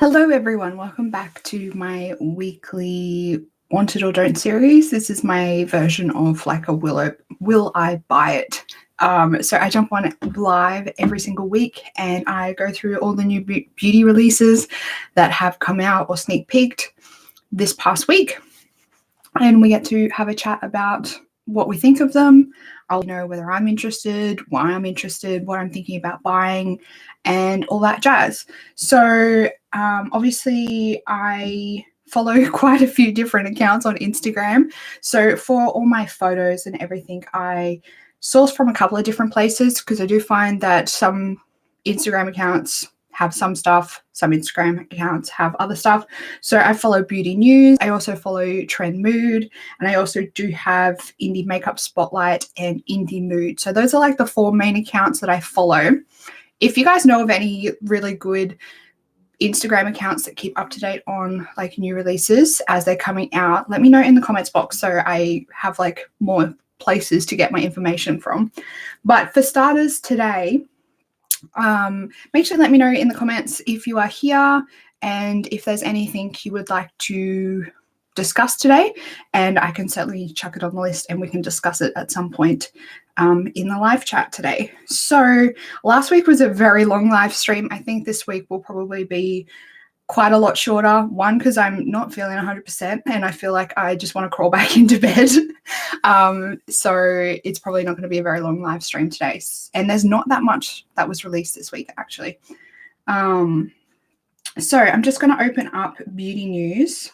Hello everyone, welcome back to my weekly Wanted or Don't series. This is my version of like a will I buy it. So I jump on live every single week and I go through all the new beauty releases that have come out or sneak peeked this past week. And we get to have a chat about what we think of them. I'll know whether I'm interested, why I'm interested, what I'm thinking about buying, and all that jazz. So obviously I follow quite a few different accounts on Instagram. So for all my photos and everything, I source from a couple of different places because I do find that some Instagram accounts have some stuff, some Instagram accounts have other stuff. So I follow Beauty News. I also follow Trend Mood, and I also do have Indie Makeup Spotlight and Indie Mood. So those are like the four main accounts that I follow. If you guys know of any really good Instagram accounts that keep up to date on like new releases as they're coming out, let me know in the comments box so I have like more places to get my information from. But for starters today, make sure to let me know in the comments if you are here and if there's anything you would like to discuss today, and I can certainly chuck it on the list and we can discuss it at some point in the live chat today. So last week was a very long live stream. I think this week will probably be quite a lot shorter. One, because I'm not feeling 100% and I feel like I just want to crawl back into bed. So it's probably not going to be a very long live stream today. And there's not that much that was released this week, actually. So I'm just going to open up Beauty News,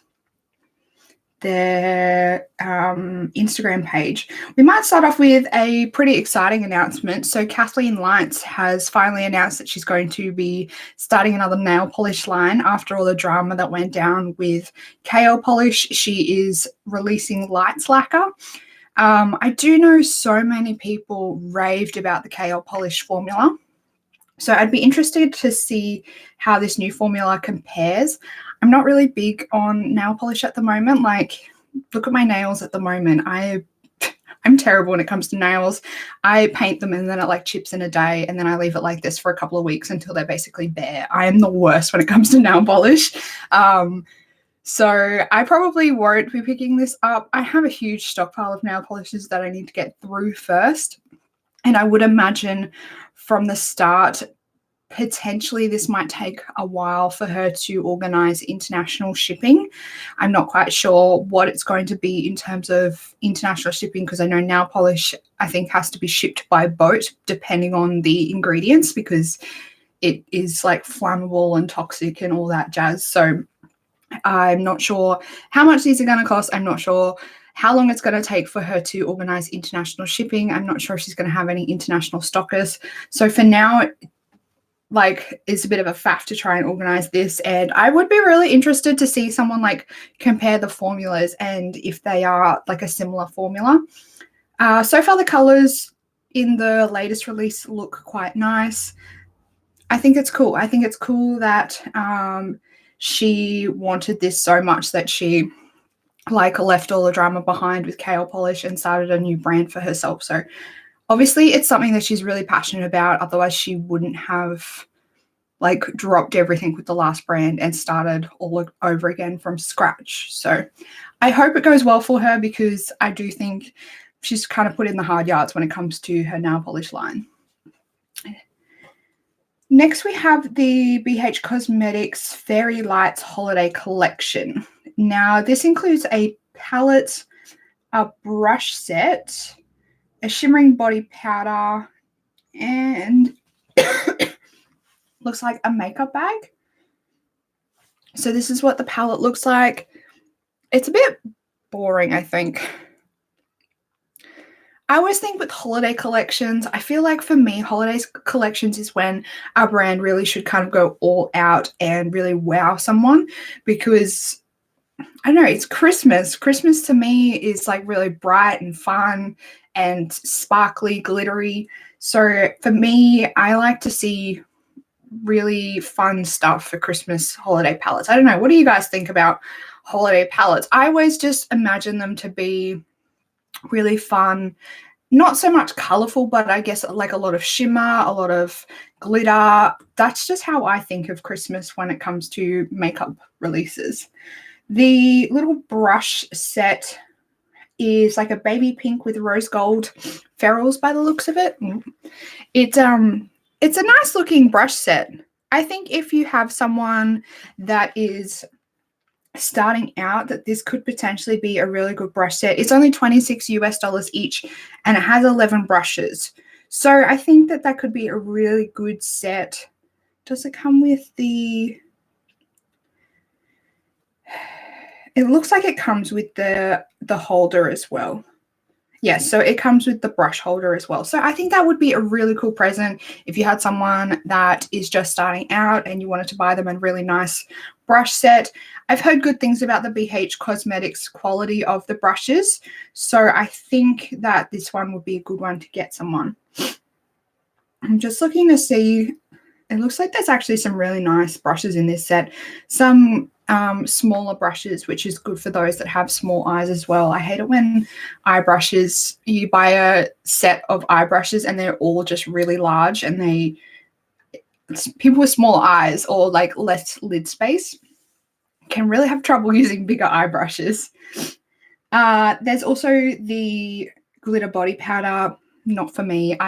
their Instagram page. We might start off with a pretty exciting announcement. So Kathleen Lights has finally announced that she's going to be starting another nail polish line after all the drama that went down with KL polish. She is releasing Lights Lacquer. I do know so many people raved about the KL polish formula. So I'd be interested to see how this new formula compares. I'm not really big on nail polish at the moment. Like, look at my nails at the moment. I'm terrible when it comes to nails. I paint them and then it like chips in a day and then I leave it like this for a couple of weeks until they're basically bare. I am the worst when it comes to nail polish. So I probably won't be picking this up. I have a huge stockpile of nail polishes that I need to get through first. And I would imagine from the start, potentially this might take a while for her to organize international shipping. I'm not quite sure what it's going to be in terms of international shipping because I know nail polish, I think, has to be shipped by boat depending on the ingredients because it is like flammable and toxic and all that jazz. So I'm not sure how much these are going to cost. I'm not sure how long it's going to take for her to organize international shipping. I'm not sure if she's going to have any international stockers. So for now, like, it's a bit of a faff to try and organize this, and I would be really interested to see someone like compare the formulas and if they are like a similar formula. So far the colors in the latest release look quite nice. I think it's cool. I think it's cool that she wanted this so much that she like left all the drama behind with KL polish and started a new brand for herself. So obviously it's something that she's really passionate about. Otherwise she wouldn't have like dropped everything with the last brand and started all over again from scratch. So I hope it goes well for her because I do think she's kind of put in the hard yards when it comes to her nail polish line. Next, we have the BH Cosmetics Fairy Lights Holiday Collection. Now, this includes a palette, a brush set, a shimmering body powder, and looks like a makeup bag. So this is what the palette looks like. It's a bit boring, I think. I always think with holiday collections, I feel like for me, holiday collections is when our brand really should kind of go all out and really wow someone because, I don't know, it's Christmas. Christmas to me is like really bright and fun and sparkly, glittery. So for me, I like to see really fun stuff for Christmas holiday palettes. I don't know. What do you guys think about holiday palettes? I always just imagine them to be really fun, not so much colorful, but I guess like a lot of shimmer, a lot of glitter. That's just how I think of Christmas when it comes to makeup releases. The little brush set is like a baby pink with rose gold ferrules by the looks of it. It's a nice looking brush set. I think if you have someone that is starting out, that this could potentially be a really good brush set. It's only $26 each, and it has 11 brushes. So I think that that could be a really good set. Does it come with the... It looks like it comes with the holder as well. Yes, so it comes with the brush holder as well. So I think that would be a really cool present if you had someone that is just starting out and you wanted to buy them a really nice brush set. I've heard good things about the BH Cosmetics quality of the brushes, so I think that this one would be a good one to get someone. I'm just looking to see. It looks like there's actually some really nice brushes in this set. Some smaller brushes, which is good for those that have small eyes as well. I hate it when eye brushes, you buy a set of eye brushes and they're all just really large, and people with small eyes or like less lid space can really have trouble using bigger eye brushes. There's also the glitter body powder. Not for me.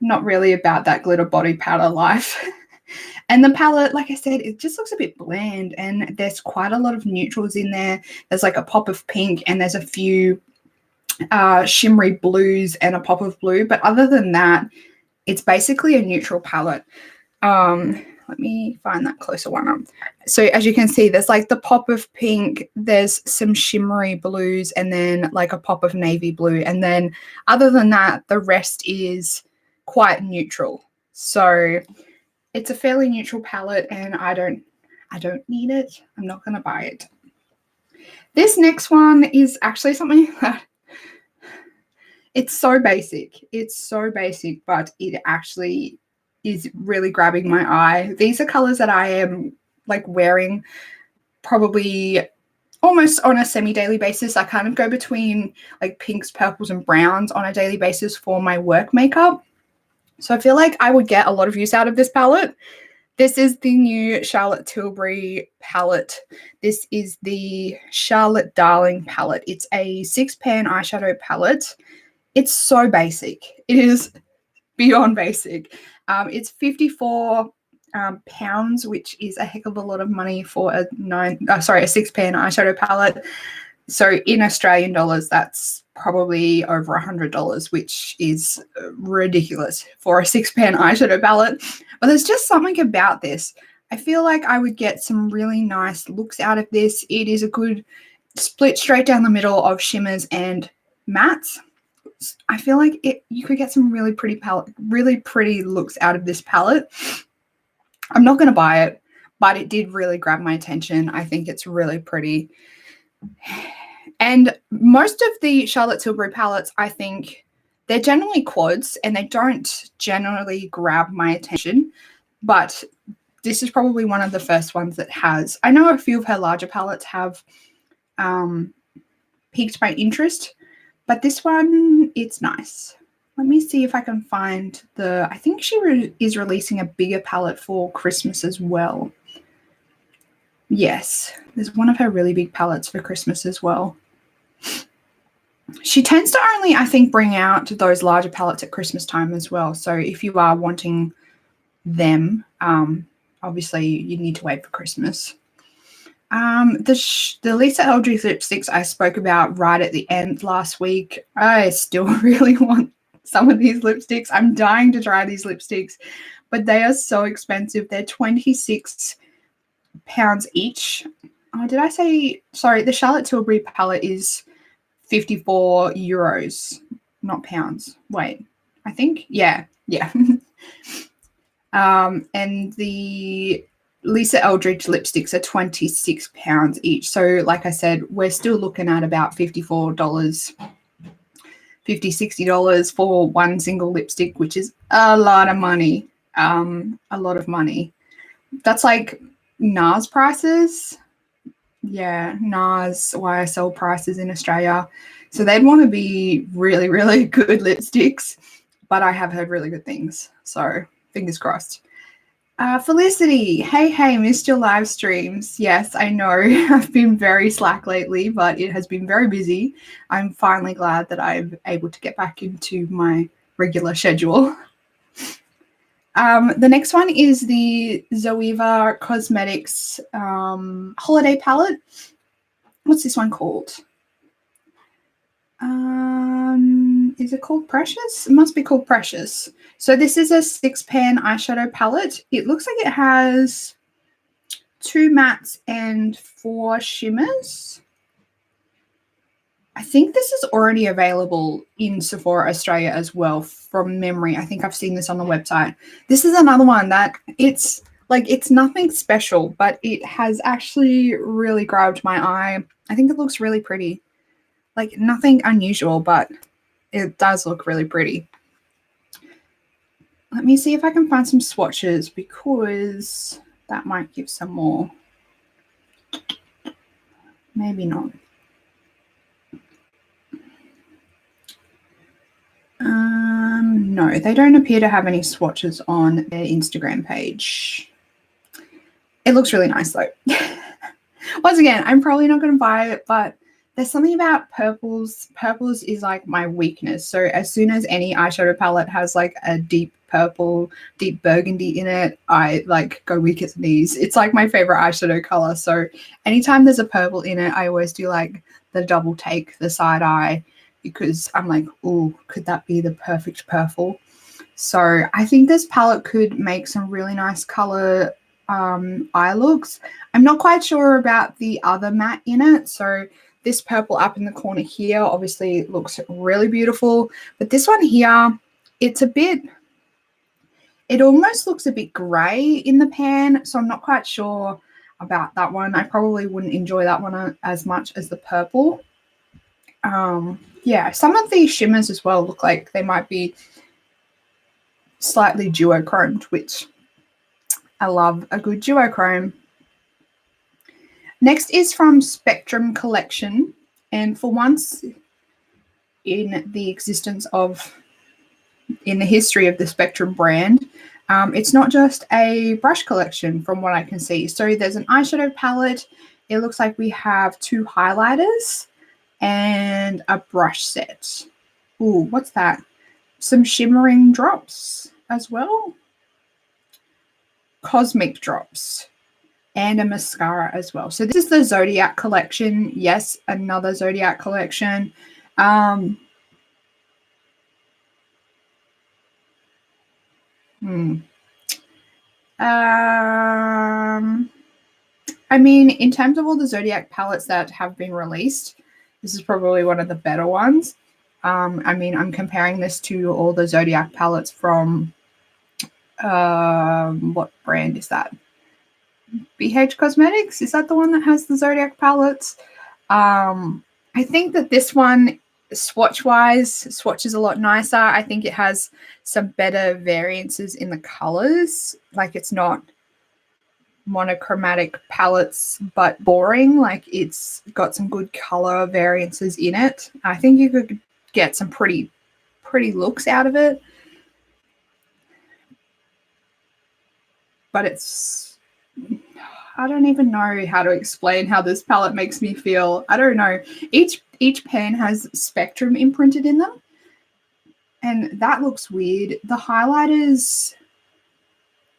Not really about that glitter body powder life. And the palette, like I said, it just looks a bit bland, and there's quite a lot of neutrals in there. There's like a pop of pink, and there's a few shimmery blues and a pop of blue. But other than that, it's basically a neutral palette. Let me find that closer one up. So as you can see, there's like the pop of pink, there's some shimmery blues, and then like a pop of navy blue. And then other than that, the rest is quite neutral. So it's a fairly neutral palette, and I don't need it. I'm not going to buy it. This next one is actually something that it's so basic. It's so basic, but it actually is really grabbing my eye. These are colors that I am like wearing probably almost on a semi-daily basis. I kind of go between like pinks, purples, and browns on a daily basis for my work makeup. So I feel like I would get a lot of use out of this palette. This is the new Charlotte Tilbury palette. This is the Charlotte Darling palette. It's a 6-pan eyeshadow palette. It's so basic. It is beyond basic. It's 54 pounds, which is a heck of a lot of money for a 6-pan eyeshadow palette. So in Australian dollars, that's probably over $100, which is ridiculous for a 6-pan eyeshadow palette. But there's just something about this. I feel like I would get some really nice looks out of this. It is a good split straight down the middle of shimmers and mattes. I feel like you could get some really pretty looks out of this palette. I'm not going to buy it, but it did really grab my attention. I think it's really pretty. And most of the Charlotte Tilbury palettes, I think they're generally quads and they don't generally grab my attention, but this is probably one of the first ones that has. I know a few of her larger palettes have piqued my interest, but this one, it's nice. Let me see if I can find I think she is releasing a bigger palette for Christmas as well. Yes, there's one of her really big palettes for Christmas as well. She tends to only, I think, bring out those larger palettes at Christmas time as well. So if you are wanting them, obviously you need to wait for Christmas. The Lisa Eldridge lipsticks I spoke about right at the end last week. I still really want some of these lipsticks. I'm dying to try these lipsticks, but they are so expensive. They're 26 pounds each. Oh, did I say, sorry, the Charlotte Tilbury palette is 54 euros, not pounds. Wait, I think, yeah. And the Lisa Eldridge lipsticks are 26 pounds each. So like I said, we're still looking at about $54, $60 for one single lipstick, which is a lot of money. A lot of money. That's like NARS prices. Yeah, NARS YSL prices in Australia. So they'd want to be really, really good lipsticks, but I have heard really good things. So fingers crossed. Felicity, hey, missed your live streams. Yes, I know I've been very slack lately, but it has been very busy. I'm finally glad that I'm able to get back into my regular schedule. The next one is the Zoeva Cosmetics holiday palette. What's this one called? Is it called Precious? It must be called Precious. So this is a 6-pan eyeshadow palette. It looks like it has 2 mattes and 4 shimmers. I think this is already available in Sephora Australia as well from memory. I think I've seen this on the website. This is another one that it's nothing special, but it has actually really grabbed my eye. I think it looks really pretty. Like nothing unusual, but it does look really pretty. Let me see if I can find some swatches because that might give some more. Maybe not. No, they don't appear to have any swatches on their Instagram page. It looks really nice though. Once again, I'm probably not going to buy it, but there's something about purples. Purples is like my weakness. So as soon as any eyeshadow palette has like a deep purple, deep burgundy in it, I like go weak at the knees. It's like my favorite eyeshadow color. So anytime there's a purple in it, I always do like the double take, the side eye, because I'm like, oh, could that be the perfect purple? So I think this palette could make some really nice color eye looks. I'm not quite sure about the other matte in it. So this purple up in the corner here obviously looks really beautiful. But this one here, it almost looks a bit grey in the pan. So I'm not quite sure about that one. I probably wouldn't enjoy that one as much as the purple. Yeah, some of these shimmers as well look like they might be slightly duochromed, which I love a good duochrome. Next is from Spectrum Collection, and for once in the history of the Spectrum brand, it's not just a brush collection from what I can see. So there's an eyeshadow palette. It looks like we have 2 highlighters and a brush set. Ooh, what's that? Some shimmering drops as well. Cosmic drops. And a mascara as well. So this is the Zodiac collection. Yes, another Zodiac collection. I mean, in terms of all the Zodiac palettes that have been released, this is probably one of the better ones. I mean, I'm comparing this to all the Zodiac palettes from, what brand is that? BH Cosmetics? Is that the one that has the Zodiac palettes? I think that this one, swatch is a lot nicer. I think it has some better variances in the colors. Like it's not monochromatic palettes, but boring. Like it's got some good color variances in it. I think you could get some pretty looks out of it. But I don't even know how to explain how this palette makes me feel. I don't know. Each pan has Spectrum imprinted in them, and that looks weird. The highlighters,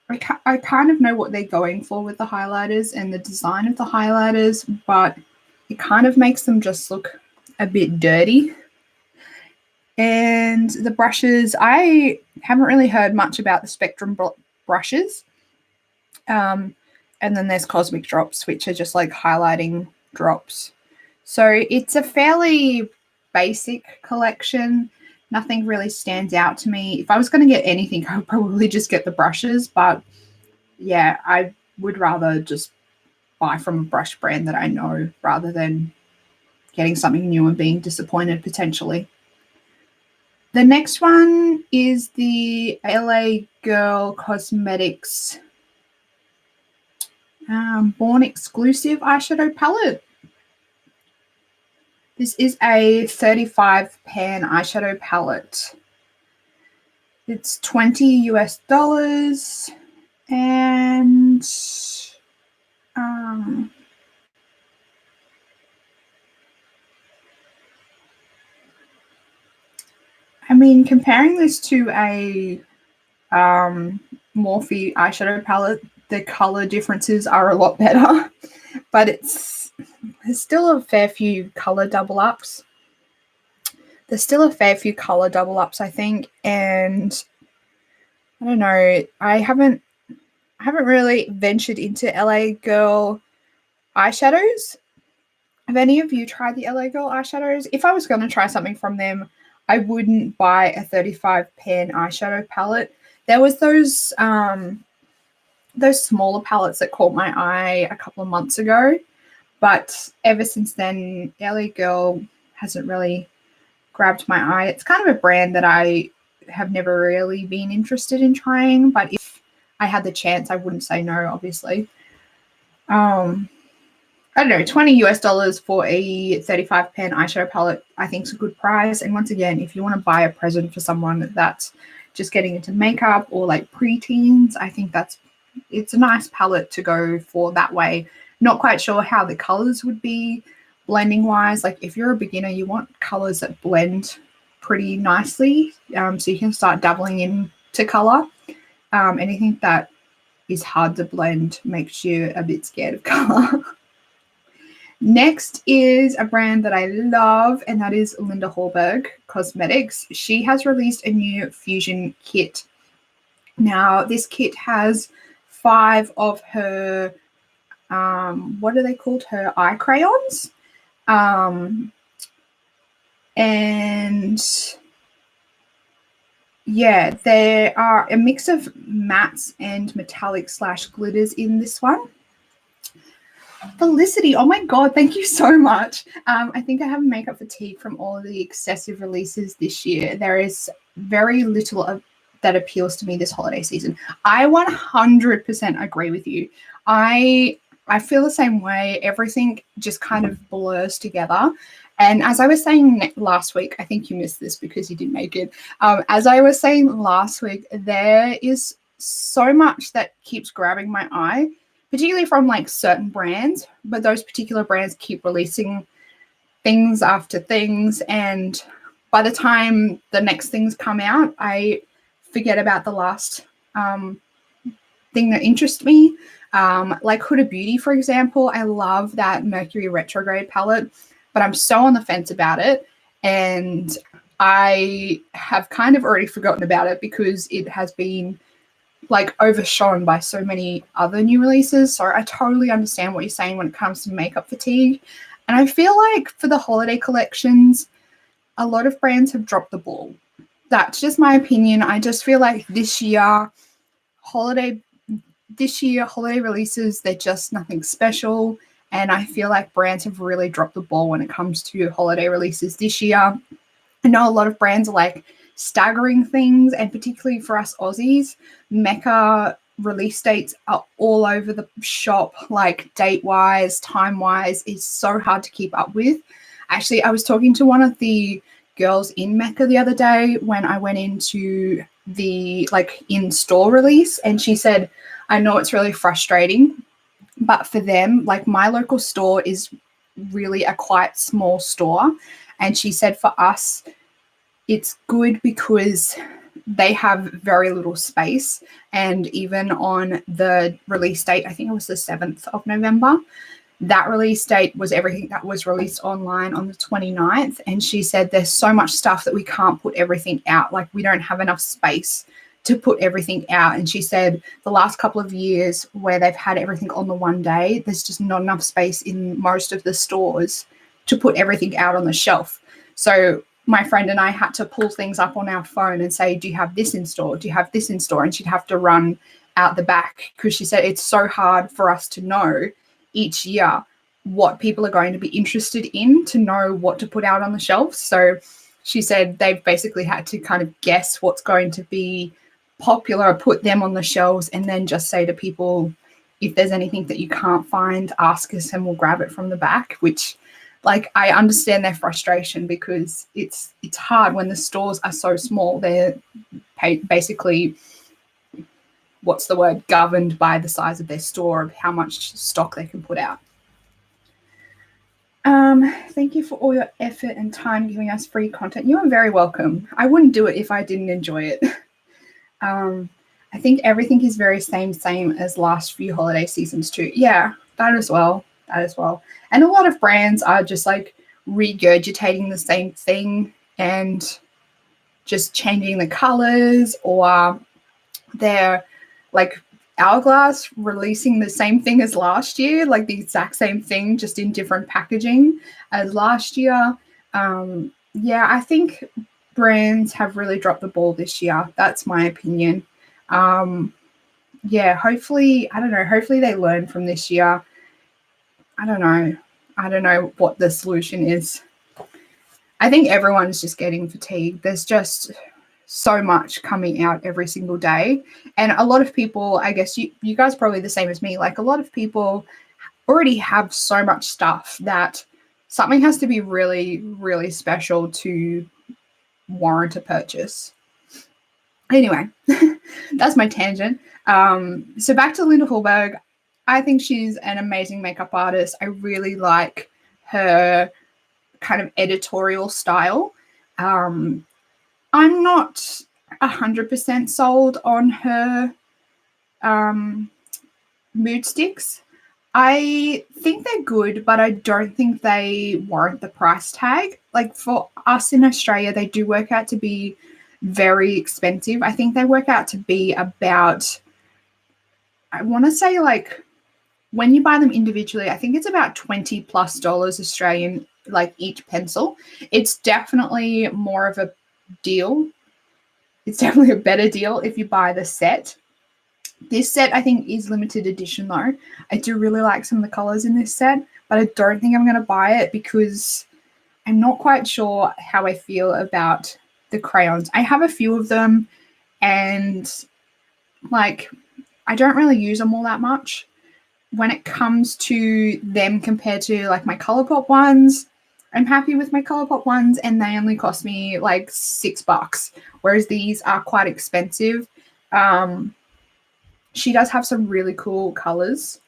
I kind of know what they're going for with the highlighters and the design of the highlighters, but it kind of makes them just look a bit dirty. And the brushes, I haven't really heard much about the Spectrum brushes. And then there's Cosmic Drops, which are just like highlighting drops. So it's a fairly basic collection. Nothing really stands out to me. If I was going to get anything, I would probably just get the brushes. But yeah, I would rather just buy from a brush brand that I know rather than getting something new and being disappointed potentially. The next one is the LA Girl Cosmetics Born Exclusive eyeshadow palette. This is a 35 pan eyeshadow palette. It's $20 US, and I mean, comparing this to a Morphe eyeshadow palette, the color differences are a lot better, but there's still a fair few color double ups. I think, and I don't know, I haven't really ventured into LA Girl eyeshadows. Have any of you tried the LA Girl eyeshadows? If I was going to try something from them, I wouldn't buy a 35 pan eyeshadow palette. There was those smaller palettes that caught my eye a couple of months ago, but ever since then, LA Girl hasn't really grabbed my eye. It's kind of a brand that I have never really been interested in trying, but if I had the chance, I wouldn't say no, obviously. I don't know, $20 US for a 35 pan eyeshadow palette, I think is a good price. And once again, if you want to buy a present for someone that's just getting into makeup or like preteens, I think it's a nice palette to go for that way. Not quite sure how the colors would be blending wise. Like if you're a beginner, you want colors that blend pretty nicely, so you can start dabbling into color. Anything that is hard to blend makes you a bit scared of color. Next is a brand that I love, and that is Linda Hallberg Cosmetics. She has released a new fusion kit. Now, this kit has 5 of her, what are they called? Her eye crayons. And yeah, there are a mix of mattes and metallic / glitters in this one. Felicity, oh my God, thank you so much. I think I have makeup fatigue from all of the excessive releases this year. There is very little that appeals to me this holiday season. I 100% agree with you. I feel the same way. Everything just kind of blurs together. And as I was saying last week, I think you missed this because you didn't make it. As I was saying last week, there is so much that keeps grabbing my eye, particularly from like certain brands, but those particular brands keep releasing things after things. And by the time the next things come out, I forget about the last thing that interests me. Like Huda Beauty, for example, I love that Mercury Retrograde palette, but I'm so on the fence about it. And I have kind of already forgotten about it because it has been like overshone by so many other new releases. So I totally understand what you're saying when it comes to makeup fatigue. And I feel like for the holiday collections, a lot of brands have dropped the ball. That's just my opinion. I just feel like this year holiday releases, they're just nothing special. And I feel like brands have really dropped the ball when it comes to holiday releases this year. I know a lot of brands are like staggering things, and particularly for us Aussies, Mecca release dates are all over the shop, like date-wise, time-wise. It's so hard to keep up with. Actually, I was talking to one of the girls in Mecca the other day when I went into the like in-store release, and she said, I know it's really frustrating, but for them, like my local store is really a quite small store, and she said for us, it's good because they have very little space. And even on the release date, I think it was the 7th of November, that release date was everything that was released online on the 29th. And she said there's so much stuff that we can't put everything out. Like we don't have enough space to put everything out. And she said the last couple of years where they've had everything on the one day, there's just not enough space in most of the stores to put everything out on the shelf. So my friend and I had to pull things up on our phone and say, do you have this in store? Do you have this in store? And she'd have to run out the back because she said it's so hard for us to know each year what people are going to be interested in to know what to put out on the shelves. So she said they've basically had to kind of guess what's going to be popular, put them on the shelves, and then just say to people, if there's anything that you can't find, ask us and we'll grab it from the back, which like I understand their frustration because it's hard when the stores are so small. They're basically, what's the word, governed by the size of their store of how much stock they can put out. Thank you for all your effort and time giving us free content. You are very welcome. I wouldn't do it if I didn't enjoy it. I think everything is very same as last few holiday seasons too. Yeah, that as well. And a lot of brands are just like regurgitating the same thing and just changing the colors, or they're like Hourglass releasing the same thing as last year, like the exact same thing, just in different packaging as last year. Yeah, I think brands have really dropped the ball this year. That's my opinion. Yeah, hopefully they learn from this year. I don't know what the solution is. I think everyone's just getting fatigued. There's just so much coming out every single day. And a lot of people, I guess you guys are probably the same as me, like a lot of people already have so much stuff that something has to be really, really special to warrant a purchase. Anyway, that's my tangent. So back to Linda Hallberg. I think she's an amazing makeup artist. I really like her kind of editorial style. I'm not 100% sold on her mood sticks. I think they're good, but I don't think they warrant the price tag. Like for us in Australia, they do work out to be very expensive. I think they work out to be about, I want to say like when you buy them individually, I think it's about $20+ Australian, like each pencil. It's definitely more of a deal. It's definitely a better deal if you buy the set. This set, I think, is limited edition though. I do really like some of the colors in this set, but I don't think I'm going to buy it because I'm not quite sure how I feel about the crayons. I have a few of them and like I don't really use them all that much. When it comes to them compared to like my ColourPop ones, I'm happy with my ColourPop ones and they only cost me like $6, whereas these are quite expensive. She does have some really cool colors,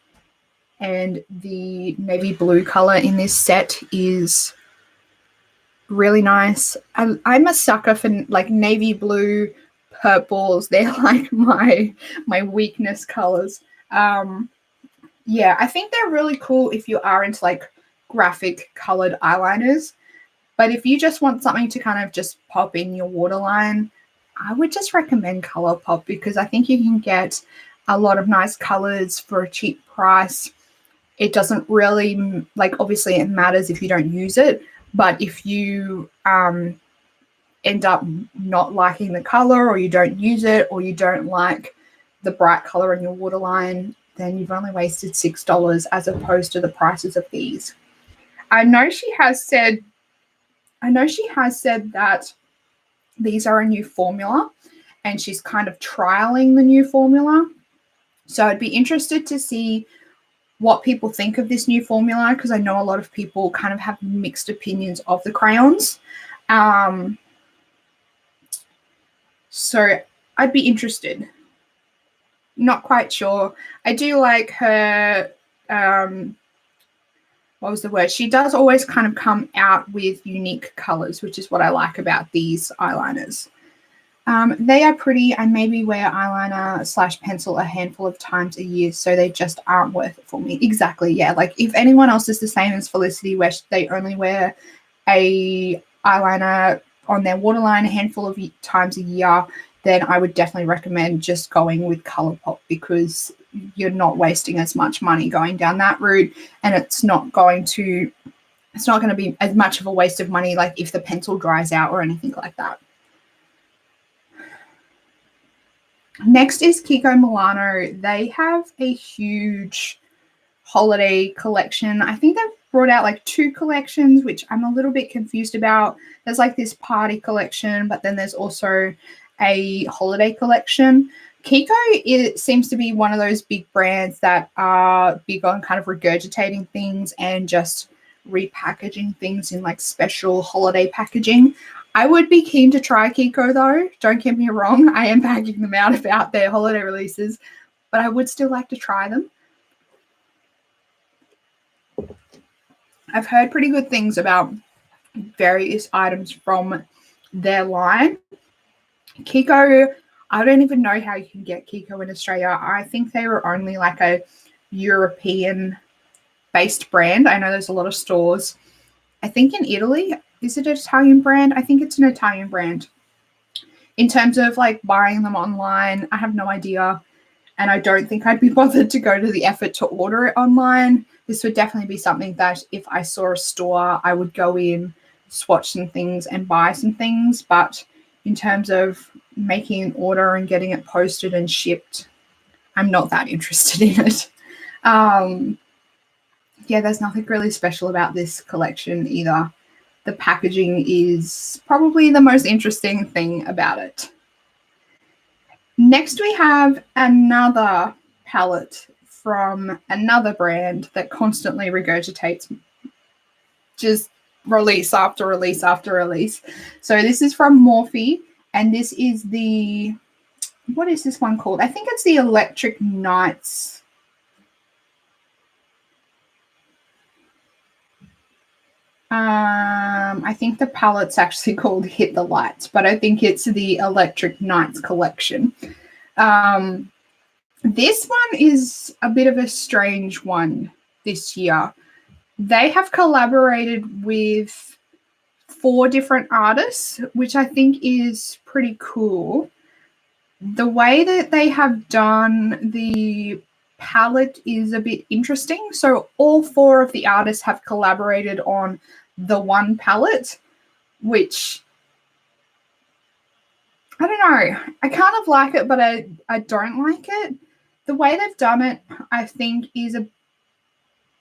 and the navy blue color in this set is really nice. I'm a sucker for like navy blue, purples. They're like my weakness colors. Yeah, I think they're really cool if you are into like graphic colored eyeliners. But if you just want something to kind of just pop in your waterline, I would just recommend ColourPop because I think you can get a lot of nice colors for a cheap price. It doesn't really, like, obviously it matters if you don't use it, but if you end up not liking the color or you don't use it or you don't like the bright color in your waterline, then you've only wasted $6 as opposed to the prices of these. I know she has said that these are a new formula and she's kind of trialing the new formula. So I'd be interested to see what people think of this new formula because I know a lot of people kind of have mixed opinions of the crayons. So I'd be interested. Not quite sure. I do like her, what was the word? She does always kind of come out with unique colors, which is what I like about these eyeliners. They are pretty. I maybe wear eyeliner / pencil a handful of times a year, so they just aren't worth it for me. Exactly, yeah. Like if anyone else is the same as Felicity, where they only wear a eyeliner on their waterline a handful of times a year, then I would definitely recommend just going with ColourPop because you're not wasting as much money going down that route, and it's not going to be as much of a waste of money like if the pencil dries out or anything like that. Next is Kiko Milano. They have a huge holiday collection. I think they've brought out like 2 collections, which I'm a little bit confused about. There's like this party collection, but then there's also a holiday collection. Kiko seems to be one of those big brands that are big on kind of regurgitating things and just repackaging things in like special holiday packaging. I would be keen to try Kiko though. Don't get me wrong. I am packing them out about their holiday releases, but I would still like to try them. I've heard pretty good things about various items from their line. Kiko, I don't even know how you can get Kiko in Australia. I think they were only like a European-based brand. I know there's a lot of stores. I think in Italy, is it an Italian brand? I think it's an Italian brand. In terms of like buying them online, I have no idea. And I don't think I'd be bothered to go to the effort to order it online. This would definitely be something that if I saw a store, I would go in, swatch some things and buy some things. But in terms of making an order and getting it posted and shipped, I'm not that interested in it. Yeah, there's nothing really special about this collection either. The packaging is probably the most interesting thing about it. Next, we have another palette from another brand that constantly regurgitates just release after release after release. So this is from Morphe, and this is the, what is this one called? I think it's the Electric Nights. I think the palette's actually called Hit the Lights, but I think it's the Electric Nights collection. This one is a bit of a strange one this year. They have collaborated with 4 different artists, which I think is pretty cool. The way that they have done the palette is a bit interesting. So all 4 of the artists have collaborated on the one palette, which I don't know. I kind of like it, but I don't like it. The way they've done it, I think, is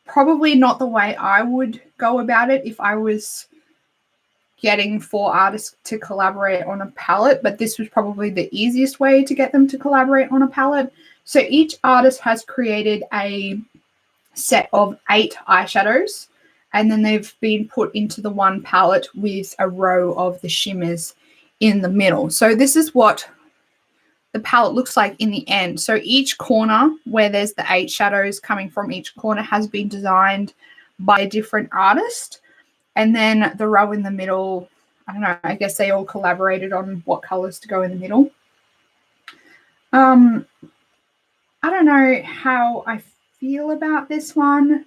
probably not the way I would go about it if I was getting 4 artists to collaborate on a palette, but this was probably the easiest way to get them to collaborate on a palette. So each artist has created a set of 8 eyeshadows, and then they've been put into the one palette with a row of the shimmers in the middle. So this is what the palette looks like in the end. So each corner where there's the 8 shadows coming from each corner has been designed by a different artist. And then the row in the middle, I don't know, I guess they all collaborated on what colors to go in the middle. I don't know how I feel about this one.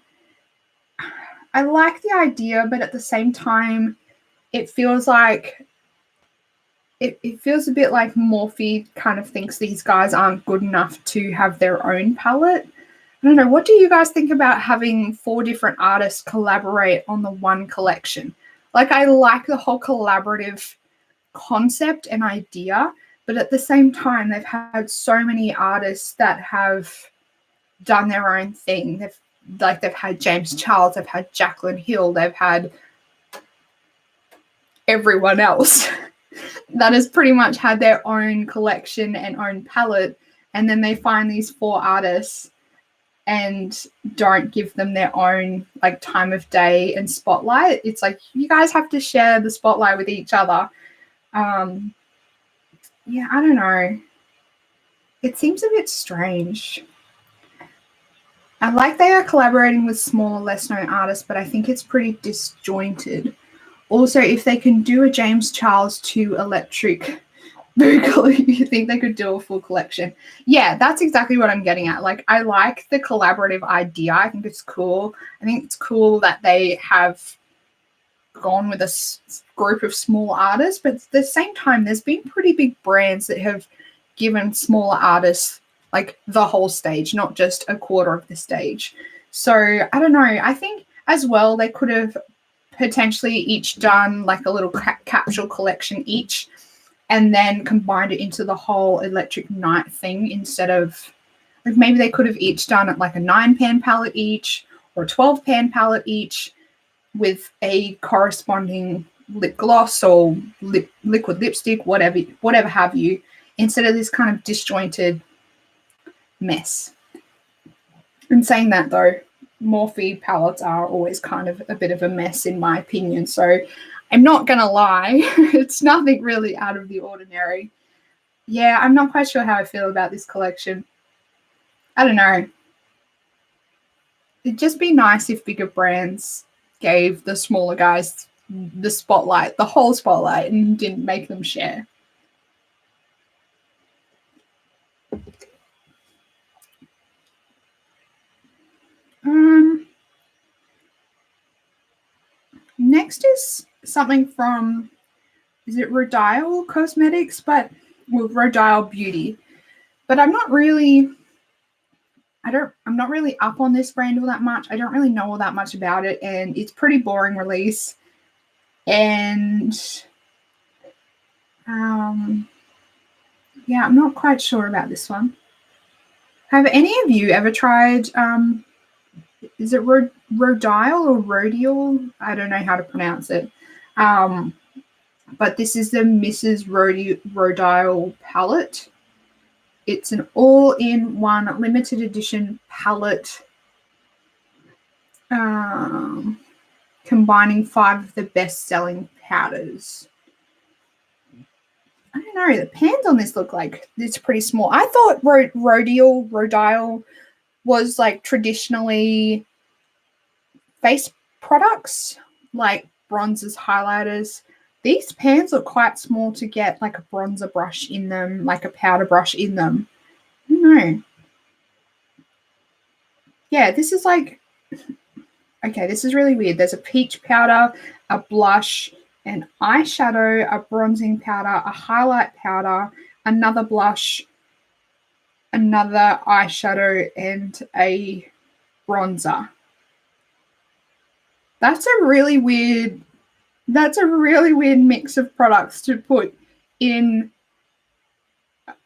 I like the idea, but at the same time, it feels like it feels a bit like Morphe kind of thinks these guys aren't good enough to have their own palette. I don't know. What do you guys think about having 4 different artists collaborate on the one collection? Like, I like the whole collaborative concept and idea, but at the same time, they've had so many artists that have done their own thing. They've had James Charles, they've had Jaclyn Hill, they've had everyone else that has pretty much had their own collection and own palette, and then they find these 4 artists and don't give them their own like time of day and spotlight. It's like, you guys have to share the spotlight with each other. Yeah, I don't know. It seems a bit strange. I like they are collaborating with smaller, less-known artists, but I think it's pretty disjointed. Also, if they can do a James Charles to Electric Boogaloo, you think they could do a full collection? Yeah, that's exactly what I'm getting at. Like, I like the collaborative idea. I think it's cool. I think it's cool that they have gone with a group of small artists, but at the same time, there's been pretty big brands that have given smaller artists like the whole stage, not just a quarter of the stage. So I don't know. I think as well they could have potentially each done like a little capsule collection each, and then combined it into the whole Electric Night thing, instead of like, maybe they could have each done it like a 9-pan palette each or a 12-pan palette each with a corresponding lip gloss or liquid lipstick, whatever have you, instead of this kind of disjointed mess. In saying that though, Morphe palettes are always kind of a bit of a mess in my opinion. So I'm not going to lie. It's nothing really out of the ordinary. Yeah, I'm not quite sure how I feel about this collection. I don't know. It'd just be nice if bigger brands gave the smaller guys the spotlight, the whole spotlight, and didn't make them share. Next is something from, is it Rodile Cosmetics? But well, Rodile Beauty. But I'm not really up on this brand all that much. I don't really know all that much about it, and it's pretty boring release. And yeah, I'm not quite sure about this one. Have any of you ever tried, is it Rodile or Rodial? I don't know how to pronounce it. But this is the Mrs. Rodile palette. It's an all-in-one limited edition palette combining 5 of the best-selling powders. I don't know. The pans on this look like it's pretty small. I thought Rodile was like traditionally face products, like bronzers, highlighters. These pans look quite small to get like a bronzer brush in them, like a powder brush in them. I don't know. Yeah, this is like, okay, this is really weird. There's a peach powder, a blush, an eyeshadow, a bronzing powder, a highlight powder, another blush, another eyeshadow, and a bronzer. That's a really weird mix of products to put in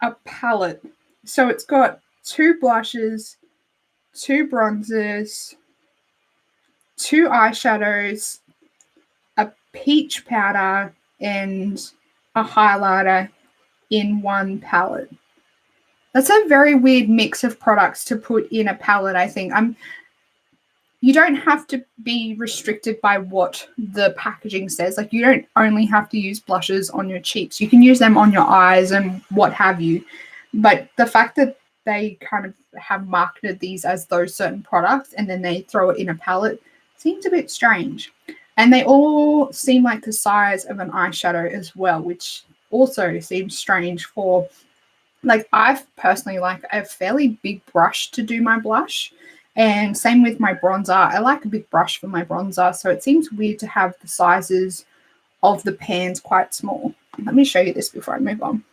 a palette. So it's got 2 blushes, 2 bronzers, 2 eyeshadows, a peach powder, and a highlighter in one palette. That's a very weird mix of products to put in a palette, I think. You don't have to be restricted by what the packaging says. Like, you don't only have to use blushes on your cheeks. You can use them on your eyes and what have you. But the fact that they kind of have marketed these as those certain products and then they throw it in a palette seems a bit strange. And they all seem like the size of an eyeshadow as well, which also seems strange for, like, I've personally like a fairly big brush to do my blush. And same with my bronzer. I like a big brush for my bronzer, so it seems weird to have the sizes of the pans quite small. Let me show you this before I move on.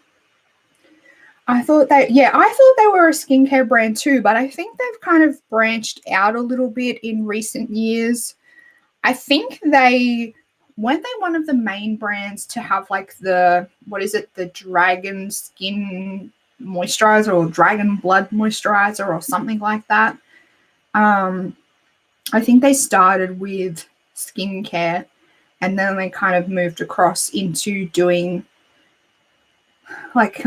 I thought they were a skincare brand too, but I think they've kind of branched out a little bit in recent years. I think weren't they one of the main brands to have like the dragon skin moisturizer or dragon blood moisturizer or something like that. I think they started with skincare and then they kind of moved across into doing like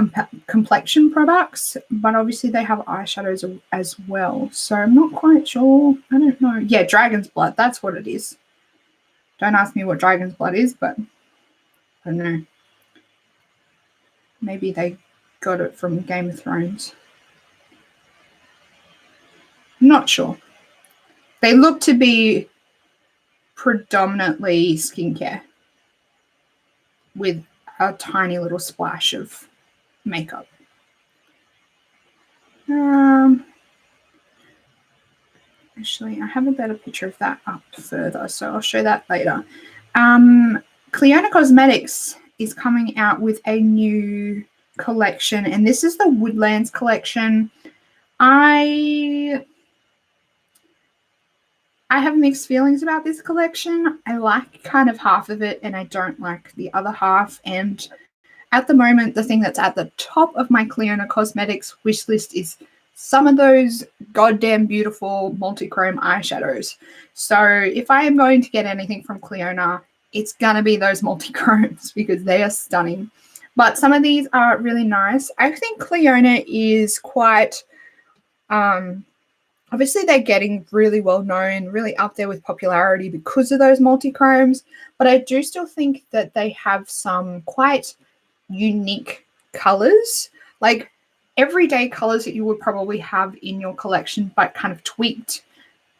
complexion products, but obviously they have eyeshadows as well. So I'm not quite sure. I don't know. Yeah, dragon's blood. That's what it is. Don't ask me what dragon's blood is, but I don't know. Maybe they got it from Game of Thrones. I'm not sure. They look to be predominantly skincare with a tiny little splash of makeup. Actually, I have a better picture of that up further, so I'll show that later. Cliona Cosmetics is coming out with a new collection, and this is the Woodlands collection. I have mixed feelings about this collection. I like kind of half of it and I don't like the other half. And at the moment, the thing that's at the top of my Cliona Cosmetics wish list is some of those goddamn beautiful multi-chrome eyeshadows. So if I am going to get anything from Cliona, it's going to be those multi-chromes because they are stunning. But some of these are really nice. I think Cliona is quite Obviously, they're getting really well known, really up there with popularity because of those multi-chromes, but I do still think that they have some quite unique colors, like everyday colors that you would probably have in your collection, but kind of tweaked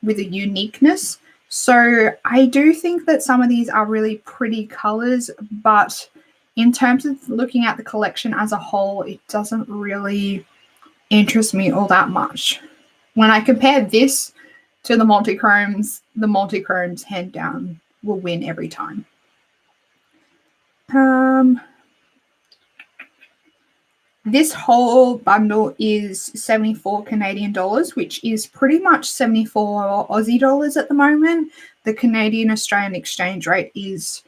with a uniqueness. So I do think that some of these are really pretty colors, but in terms of looking at the collection as a whole, it doesn't really interest me all that much. When I compare this to the multi-chromes hand down will win every time. This whole bundle is 74 Canadian dollars, which is pretty much 74 Aussie dollars at the moment. The Canadian Australian exchange rate is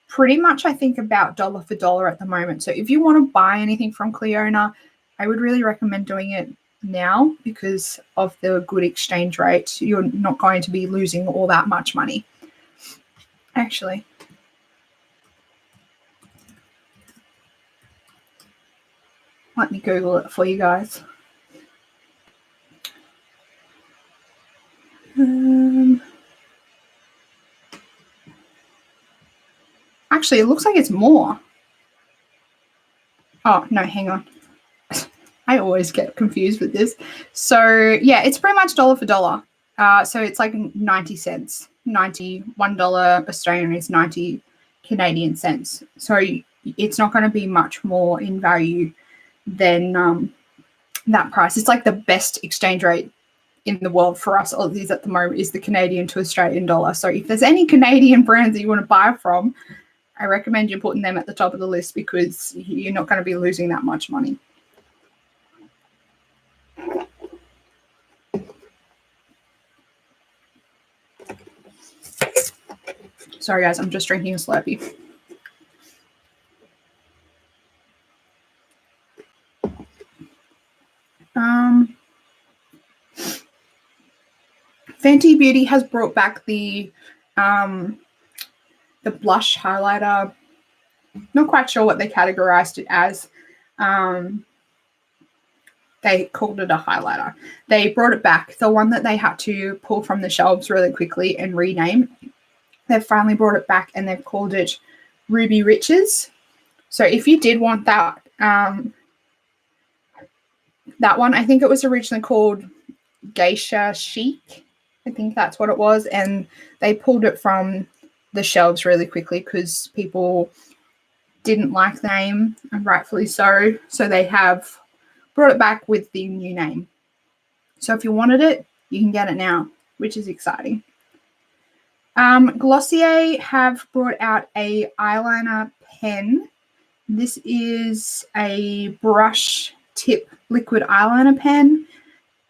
pretty much, I think, about dollar for dollar at the moment. So if you want to buy anything from Cleona, I would really recommend doing it now because of the good exchange rate. You're not going to be losing all that much money. Actually, let me Google it for you guys. Actually, it looks like it's more. Oh, no, hang on. I always get confused with this. So, yeah, it's pretty much dollar for dollar. So it's like 90 cents. $91 Australian is 90 Canadian cents. So it's not going to be much more in value than that price. It's like the best exchange rate in the world for us Aussies at the moment is the Canadian to Australian dollar. So if there's any Canadian brands that you want to buy from, I recommend you putting them at the top of the list because you're not going to be losing that much money. Sorry, guys, I'm just drinking a Slurpee. Fenty Beauty has brought back the blush highlighter. Not quite sure what they categorized it as. They called it a highlighter. They brought it back. The one that they had to pull from the shelves really quickly and rename. They've finally brought it back and they've called it Ruby Riches. So if you did want that, that one, I think it was originally called Geisha Chic. I think that's what it was. And they pulled it from the shelves really quickly because people didn't like the name, and rightfully so. So they have brought it back with the new name. So if you wanted it, you can get it now, which is exciting. Glossier have brought out a eyeliner pen. This is a brush tip liquid eyeliner pen.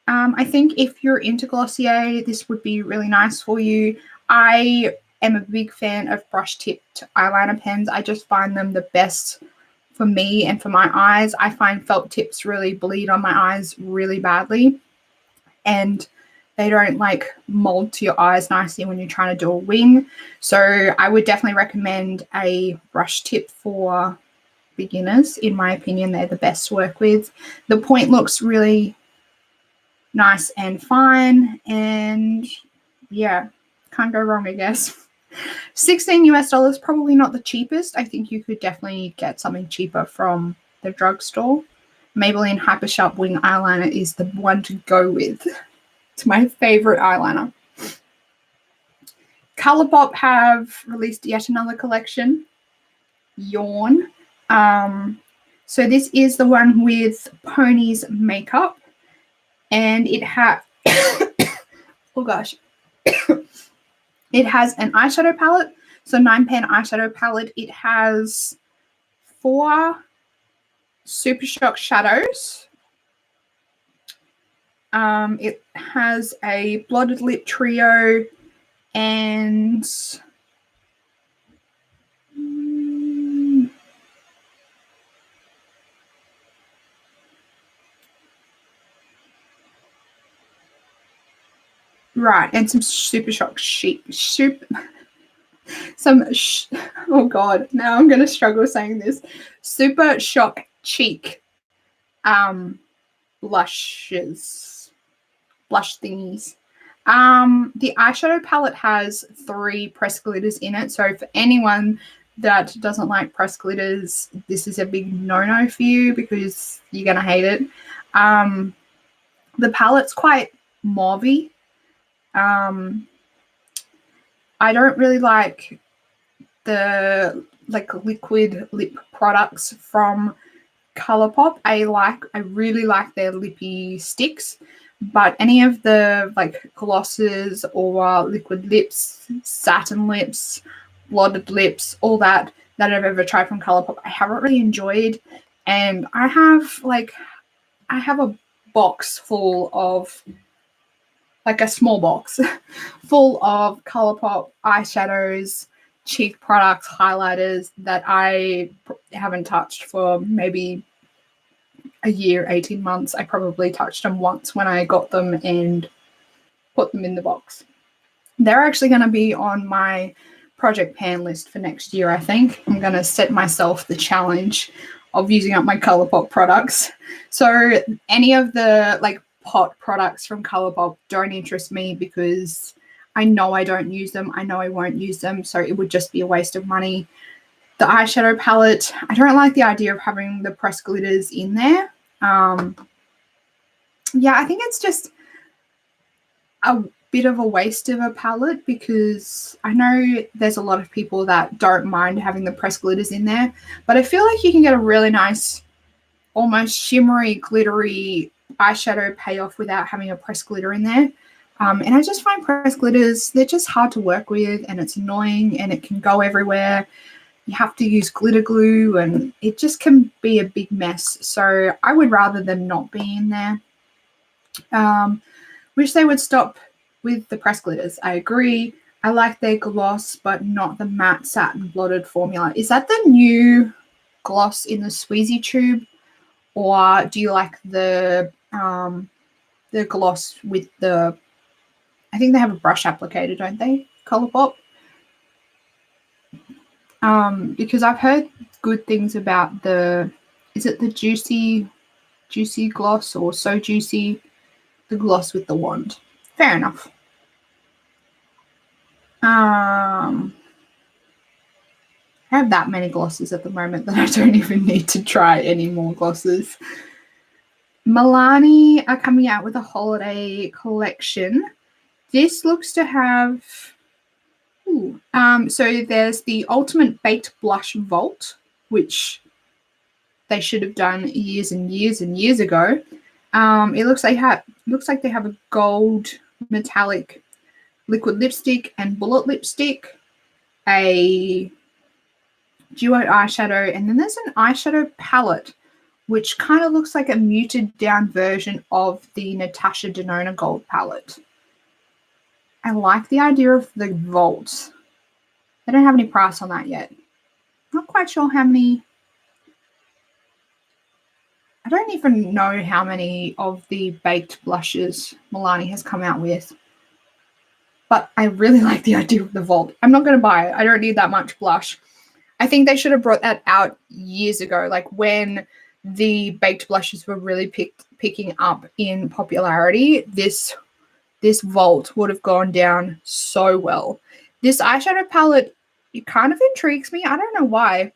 I think if you're into Glossier, this would be really nice for you. I am a big fan of brush tipped eyeliner pens. I just find them the best for me and for my eyes. I find felt tips really bleed on my eyes really badly, and they don't like mold to your eyes nicely when you're trying to do a wing. So I would definitely recommend a brush tip for beginners. In my opinion, they're the best to work with. The point looks really nice and fine, and yeah, can't go wrong, I guess. $16 US, probably not the cheapest. I think you could definitely get something cheaper from the drugstore. Maybelline Hyper Sharp Wing Eyeliner is the one to go with. It's my favorite eyeliner. Colourpop have released yet another collection, Yawn. So this is the one with Pony's makeup, and it has oh gosh. It has an eyeshadow palette, so 9-pan eyeshadow palette. It has 4 Super Shock shadows. It has a blotted lip trio and right, and some Super Shock oh god, now I'm gonna struggle saying this. Super Shock Cheek blushes. blush thingies. The eyeshadow palette has 3 press glitters in it. So for anyone that doesn't like press glitters, this is a big no-no for you because you're going to hate it. The palette's quite mauvey. I don't really like the liquid lip products from Colourpop. I really like their lippy sticks, but any of the glosses or liquid lips, satin lips, blotted lips, all that I've ever tried from Colourpop, I haven't really enjoyed. And I have a box full of, a small box full of Colourpop eyeshadows, cheek products, highlighters that I haven't touched for maybe a year, 18 months. I probably touched them once when I got them and put them in the box. They're actually going to be on my project pan list for next year, I think. I'm going to set myself the challenge of using up my Colourpop products. So any of the pot products from Colourpop don't interest me because I know I don't use them. I know I won't use them, so it would just be a waste of money. The eyeshadow palette, I don't like the idea of having the pressed glitters in there. Yeah, I think it's just a bit of a waste of a palette because I know there's a lot of people that don't mind having the pressed glitters in there, but I feel like you can get a really nice, almost shimmery, glittery eyeshadow payoff without having a pressed glitter in there. And I just find pressed glitters, they're just hard to work with and it's annoying and it can go everywhere. You have to use glitter glue and it just can be a big mess. So I would rather them not be in there. Wish they would stop with the pressed glitters. I agree. I like their gloss, but not the matte satin blotted formula. Is that the new gloss in the Squeezy tube? Or do you like the gloss with the, I think they have a brush applicator, don't they? Colourpop. Because I've heard good things about is it the juicy gloss or So Juicy? The gloss with the wand. Fair enough. I have that many glosses at the moment that I don't even need to try any more glosses. Milani are coming out with a holiday collection. This looks to have... so there's the Ultimate Baked Blush Vault, which they should have done years and years and years ago. It looks like they have a gold metallic liquid lipstick and bullet lipstick, a duo eyeshadow, and then there's an eyeshadow palette, which kind of looks like a muted down version of the Natasha Denona Gold palette. I like the idea of the vault. They don't have any price on that yet. Not quite sure how many. I don't even know how many of the baked blushes Milani has come out with. But I really like the idea of the vault. I'm not going to buy it. I don't need that much blush. I think they should have brought that out years ago, like when the baked blushes were really picking up in popularity. This vault would have gone down so well. This eyeshadow palette, it kind of intrigues me. I don't know why.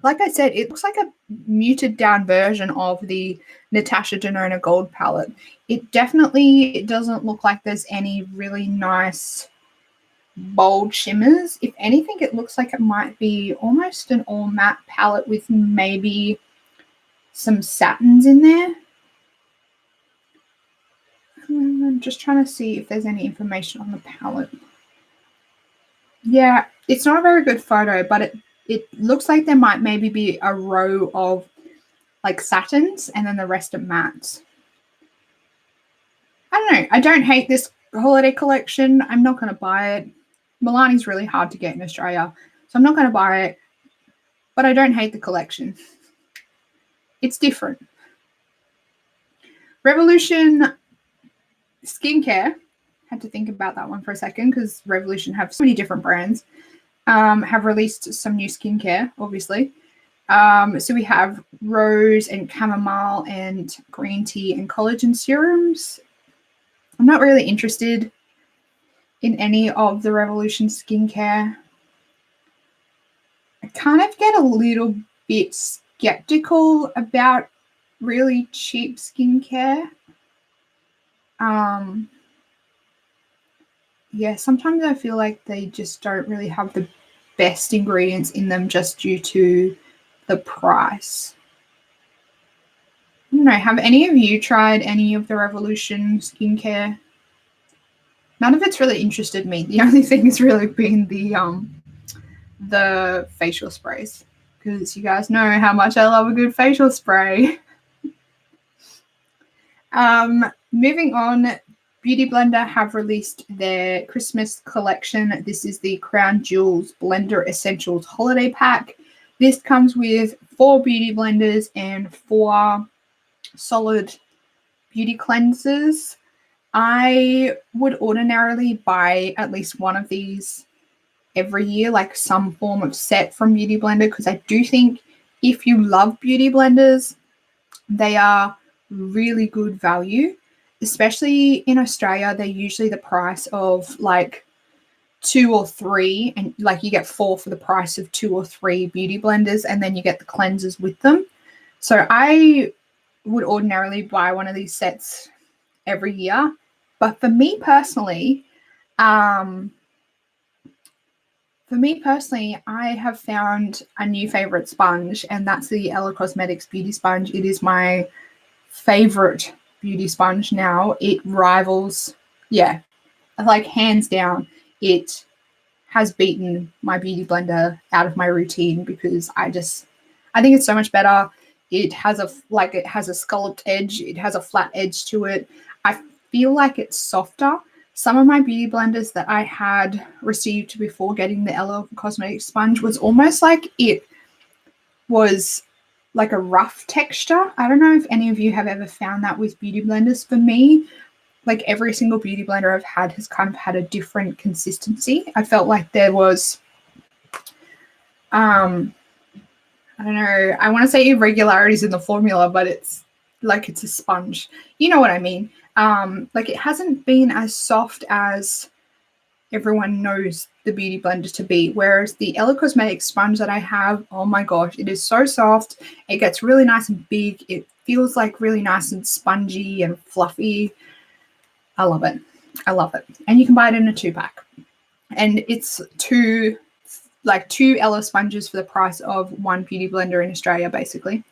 Like I said, it looks like a muted down version of the Natasha Denona Gold palette. It definitely doesn't look like there's any really nice bold shimmers. If anything, it looks like it might be almost an all matte palette with maybe some satins in there. I'm just trying to see if there's any information on the palette. Yeah, it's not a very good photo, but it looks like there might maybe be a row of like satins and then the rest are mattes. I don't know. I don't hate this holiday collection. I'm not going to buy it. Milani's really hard to get in Australia, so I'm not going to buy it. But I don't hate the collection. It's different. Revolution Skincare. Had to think about that one for a second because Revolution have so many different brands. Have released some new skincare, obviously. So we have rose and chamomile and green tea and collagen serums. I'm not really interested in any of the Revolution skincare. I kind of get a little bit skeptical about really cheap skincare. Yeah, sometimes I feel like they just don't really have the best ingredients in them just due to the price. I don't know, have any of you tried any of the Revolution skincare? None of it's really interested me. The only thing has really been the facial sprays, because you guys know how much I love a good facial spray. Moving on, Beauty Blender have released their Christmas collection. This is the Crown Jewels Blender Essentials Holiday Pack. This comes with 4 beauty blenders and 4 solid beauty cleansers. I would ordinarily buy at least one of these every year, like some form of set from Beauty Blender, because I do think if you love beauty blenders, they are really good value. Especially in Australia, they're usually the price of like 2 or 3, and like you get 4 for the price of 2 or 3 beauty blenders, and then you get the cleansers with them. So I would ordinarily buy one of these sets every year. But for me personally, I have found a new favorite sponge, and that's the Ella Cosmetics Beauty Sponge. It is my favorite beauty sponge now. It rivals, like hands down, it has beaten my beauty blender out of my routine, because I think it's so much better. It has a scalloped edge. It has a flat edge to it. I feel like it's softer. Some of my beauty blenders that I had received before getting the Ella Cosmetics sponge was almost like it was like a rough texture. I don't know if any of you have ever found that with beauty blenders. For me, like every single beauty blender I've had has kind of had a different consistency. I felt like there was, I don't know, I want to say irregularities in the formula, but it's like it's a sponge. You know what I mean? Like it hasn't been as soft as everyone knows the beauty blender to be, whereas the Ella Cosmetics sponge that I have, oh my gosh, it is so soft. It gets really nice and big. It feels like really nice and spongy and fluffy. I love it. I love it. And you can buy it in a 2-pack. And it's two Ella sponges for the price of 1 beauty blender in Australia, basically.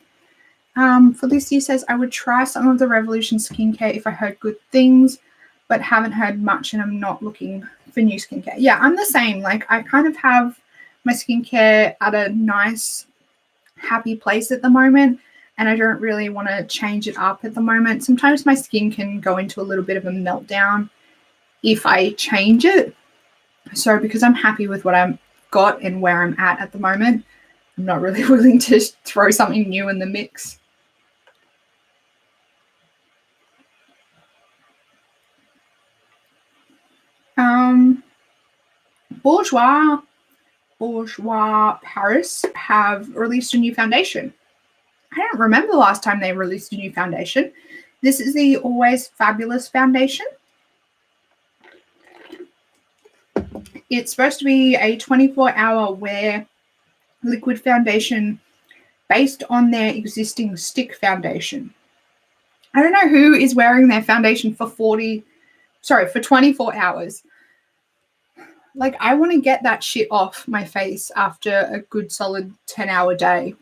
Felicity says, I would try some of the Revolution skincare if I heard good things, but haven't heard much, and I'm not looking for new skincare. Yeah, I'm the same. Like I kind of have my skincare at a nice, happy place at the moment, and I don't really want to change it up at the moment. Sometimes my skin can go into a little bit of a meltdown if I change it. So because I'm happy with what I've got and where I'm at the moment, I'm not really willing to throw something new in the mix. Bourjois Paris have released a new foundation. I don't remember the last time they released a new foundation. This is the Always Fabulous foundation. It's supposed to be a 24-hour wear liquid foundation based on their existing stick foundation. I don't know who is wearing their foundation for 24 hours. Like, I want to get that shit off my face after a good solid 10-hour day.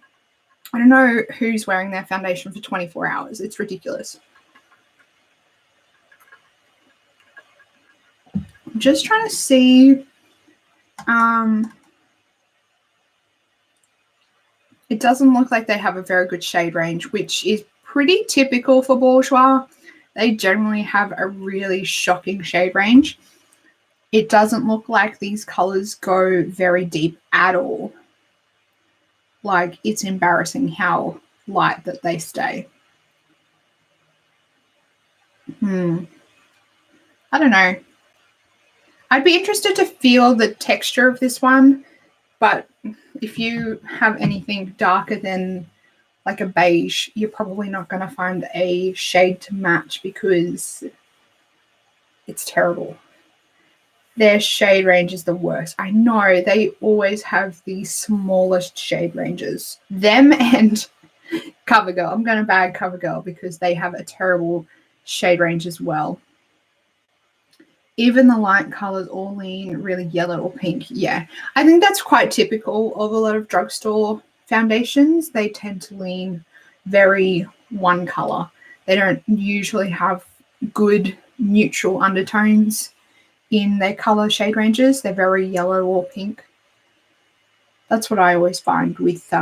I don't know who's wearing their foundation for 24 hours. It's ridiculous. I'm just trying to see. It doesn't look like they have a very good shade range, which is pretty typical for Bourjois. They generally have a really shocking shade range. It doesn't look like these colors go very deep at all. Like, it's embarrassing how light that they stay. I don't know. I'd be interested to feel the texture of this one, but if you have anything darker than like a beige, you're probably not going to find a shade to match, because It's terrible. Their shade range is the worst. I know they always have the smallest shade ranges. Them and CoverGirl. I'm going to bag CoverGirl because they have a terrible shade range as well. Even the light colors all lean really yellow or pink. Yeah, I think that's quite typical of a lot of drugstore foundations. They tend to lean very one color. They don't usually have good neutral undertones in their color shade ranges. They're very yellow or pink. That's what I always find with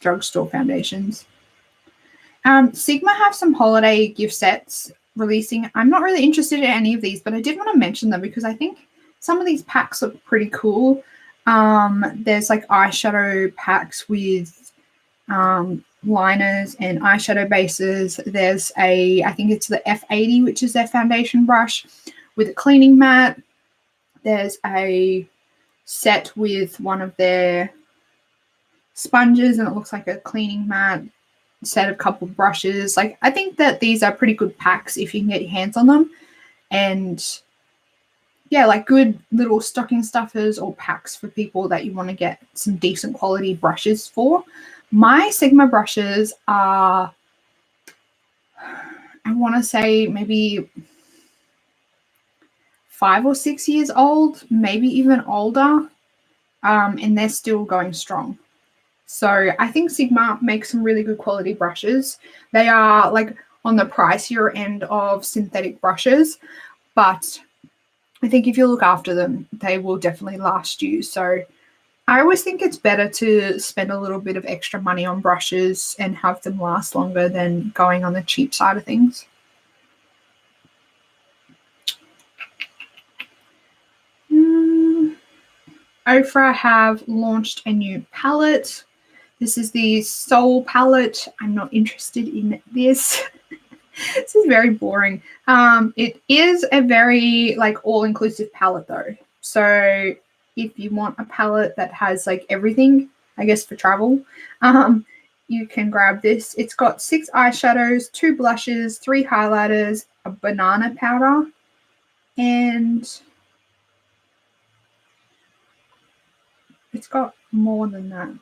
drugstore foundations. Sigma have some holiday gift sets releasing. I'm not really interested in any of these, but I did want to mention them because I think some of these packs look pretty cool. There's like eyeshadow packs with liners and eyeshadow bases. There's I think it's the F80, which is their foundation brush with a cleaning mat. There's a set with one of their sponges and it looks like a cleaning mat, set of couple brushes. Like, I think that these are pretty good packs if you can get your hands on them. And yeah, like good little stocking stuffers or packs for people that you want to get some decent quality brushes for. My Sigma brushes are, I want to say maybe 5 or 6 years old, maybe even older, and they're still going strong. So I think Sigma makes some really good quality brushes. They are like on the pricier end of synthetic brushes, but I think if you look after them, they will definitely last you. So I always think it's better to spend a little bit of extra money on brushes and have them last longer than going on the cheap side of things. Ofra have launched a new palette. This is the Soul palette. I'm not interested in this. This is very boring. It is a very like all-inclusive palette though. So if you want a palette that has like everything, I guess for travel, you can grab this. It's got 6 eyeshadows, 2 blushes, 3 highlighters, a banana powder, and it's got more than that.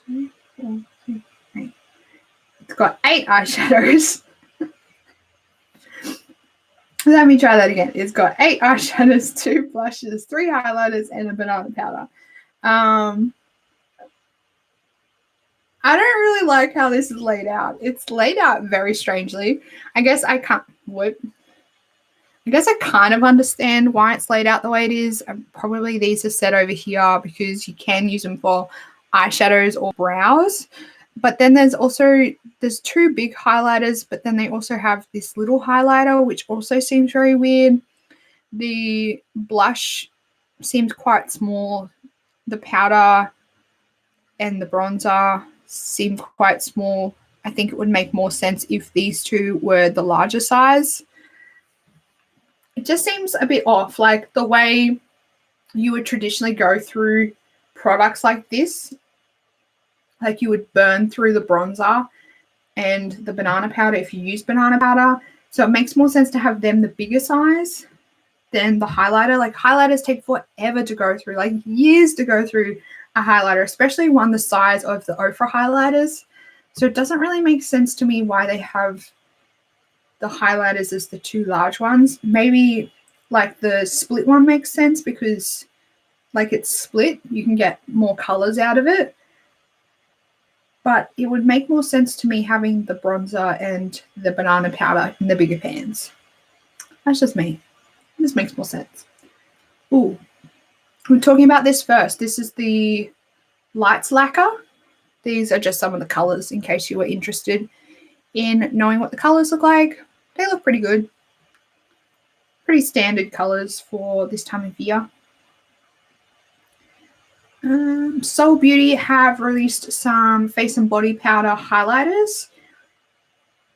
2, 4, 6, 8. It's got 8 eyeshadows. Let me try that again. It's got 8 eyeshadows, 2 blushes, 3 highlighters, and a banana powder. I don't really like how this is laid out. It's laid out very strangely. I guess I kind of understand why it's laid out the way it is. Probably these are set over here because you can use them for eyeshadows or brows. But then there's 2 big highlighters, but then they also have this little highlighter, which also seems very weird. The blush seems quite small. The powder and the bronzer seem quite small. I think it would make more sense if these 2 were the larger size. It just seems a bit off, like the way you would traditionally go through products like this. Like you would burn through the bronzer and the banana powder if you use banana powder. So it makes more sense to have them the bigger size than the highlighter. Like highlighters take forever to go through, like years to go through a highlighter, especially one the size of the Ofra highlighters. So it doesn't really make sense to me why they have the highlighters as the 2 large ones. Maybe like the split one makes sense because like it's split, you can get more colors out of it. But it would make more sense to me having the bronzer and the banana powder in the bigger pans. That's just me. This makes more sense. Ooh, we're talking about this first. This is the Lights Lacquer. These are just some of the colors in case you were interested in knowing what the colors look like. They look pretty good. Pretty standard colors for this time of year. Soul Beauty have released some face and body powder highlighters.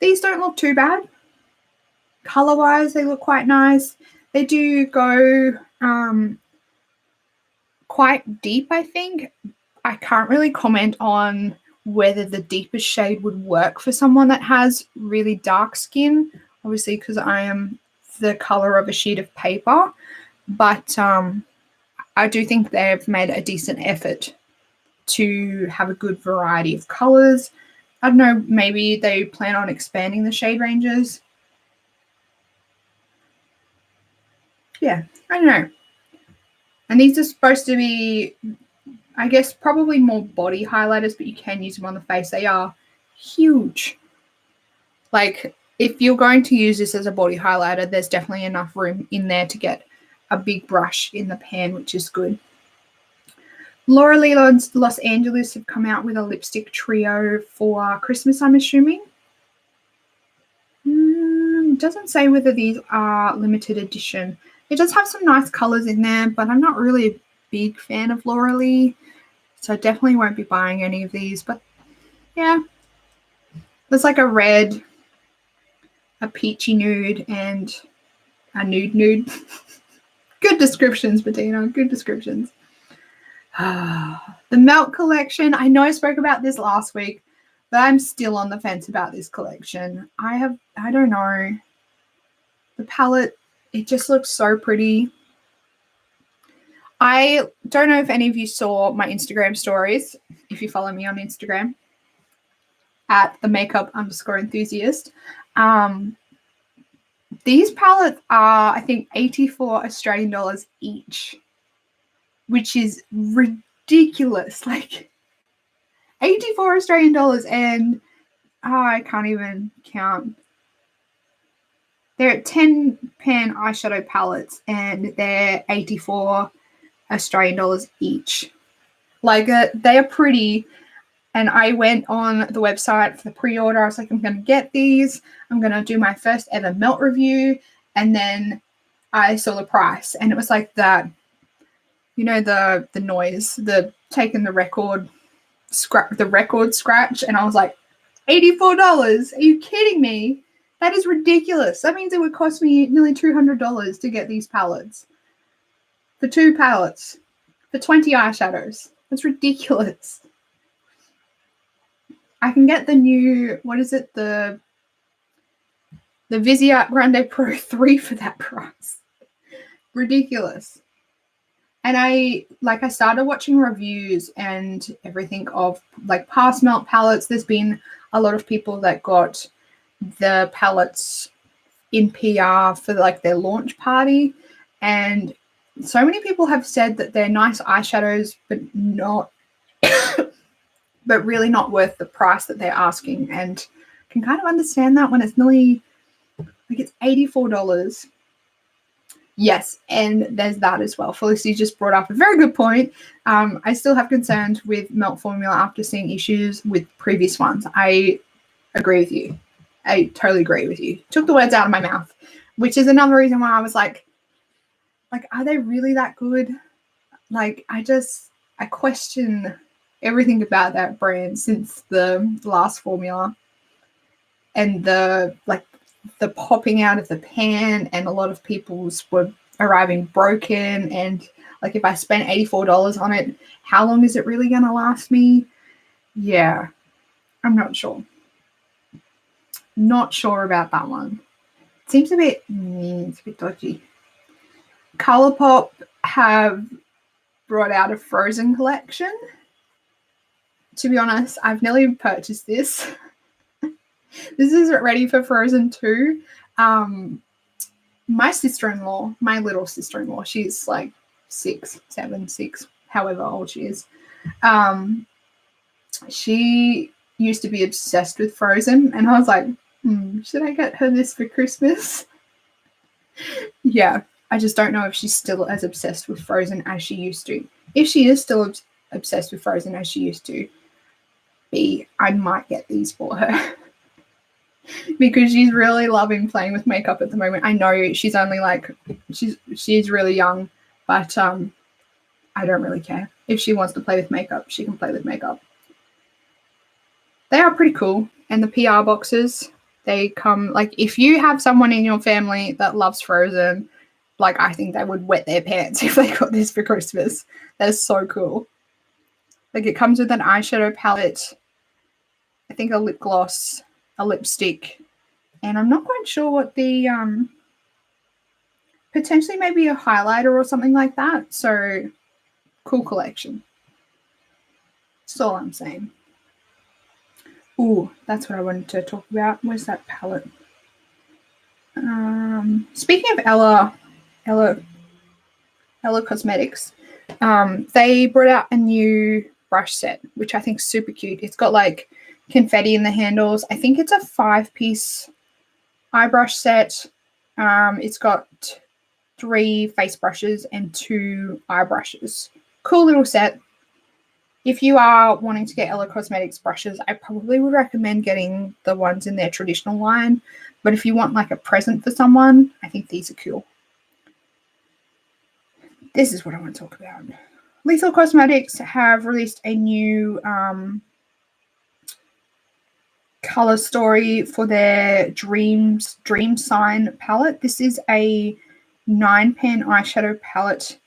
These don't look too bad. Color-wise, they look quite nice. They do go quite deep, I think. I can't really comment on whether the deepest shade would work for someone that has really dark skin, obviously because I am the color of a sheet of paper, but I do think they've made a decent effort to have a good variety of colors. I don't know, maybe they plan on expanding the shade ranges. Yeah, I don't know. And these are supposed to be, I guess, probably more body highlighters, but you can use them on the face. They are huge. Like, if you're going to use this as a body highlighter, there's definitely enough room in there to get a big brush in the pan, which is good. Laura Lee Los Angeles have come out with a lipstick trio for Christmas, I'm assuming. Doesn't say whether these are limited edition. It does have some nice colors in there, but I'm not really a big fan of Laura Lee, so I definitely won't be buying any of these. But yeah, there's like a red, a peachy nude, and a nude. Good descriptions, Bettina. Good descriptions. The Melt collection. I know I spoke about this last week, but I'm still on the fence about this collection. I don't know. The palette, it just looks so pretty. I don't know if any of you saw my Instagram stories, if you follow me on Instagram, at @themakeup_enthusiast. These palettes are, I think, 84 Australian dollars each, which is ridiculous. Like, 84 Australian dollars, and I can't even count. They're 10 pan eyeshadow palettes, and they're 84 Australian dollars each. Like, they are pretty. And I went on the website for the pre-order. I was like, I'm going to get these. I'm going to do my first ever melt review. And then I saw the price, and it was like that, you know, the noise, the taking the record scratch. And I was like, $84? Are you kidding me? That is ridiculous. That means it would cost me nearly $200 to get these palettes. For 2 palettes. For 20 eyeshadows. That's ridiculous. I can get the new, what is it? The Viseart Grande Pro 3 for that price. Ridiculous. And I started watching reviews and everything of like past melt palettes. There's been a lot of people that got the palettes in PR for like their launch party, and so many people have said that they're nice eyeshadows, but really not worth the price that they're asking. And can kind of understand that when it's nearly, like, it's $84. Yes, and there's that as well. Felicity just brought up a very good point. I still have concerns with melt formula after seeing issues with previous ones. I agree with you. I totally agree with you. Took the words out of my mouth, which is another reason why I was like, are they really that good? Like, I question everything about that brand since the last formula, and the popping out of the pan, and a lot of people's were arriving broken. And like, if I spent $84 on it, how long is it really going to last me? Yeah, I'm not sure. Not sure about that one. It seems it's a bit dodgy. Colourpop have brought out a Frozen collection. To be honest, I've nearly purchased this. This isn't ready for Frozen 2. My sister-in-law, my little sister-in-law, she's like 6, however old she is. She used to be obsessed with Frozen, and I was like, should I get her this for Christmas? Yeah, I just don't know if she's still as obsessed with Frozen as she used to. If she is still obsessed with Frozen as she used to be, I might get these for her. Because she's really loving playing with makeup at the moment. I know she's only like, she's really young, but I don't really care. If she wants to play with makeup, she can play with makeup. They are pretty cool. And the PR boxes, they come, like, if you have someone in your family that loves Frozen, like, I think they would wet their pants if they got this for Christmas. They're so cool. Like, it comes with an eyeshadow palette, think a lip gloss, a lipstick, and I'm not quite sure what the potentially maybe a highlighter or something like that. So cool collection. That's all I'm saying. Ooh, that's what I wanted to talk about. Where's that palette? Speaking of Ella Cosmetics, they brought out a new brush set, which I think is super cute. It's got like confetti in the handles. I think it's a 5-piece eye brush set. It's got 3 face brushes and 2 eye brushes. Cool little set. If you are wanting to get Ella Cosmetics brushes, I probably would recommend getting the ones in their traditional line. But if you want like a present for someone, I think these are cool. This is what I want to talk about. Lethal Cosmetics have released a new color story for their Dream Sign palette. This is a 9-pan eyeshadow palette.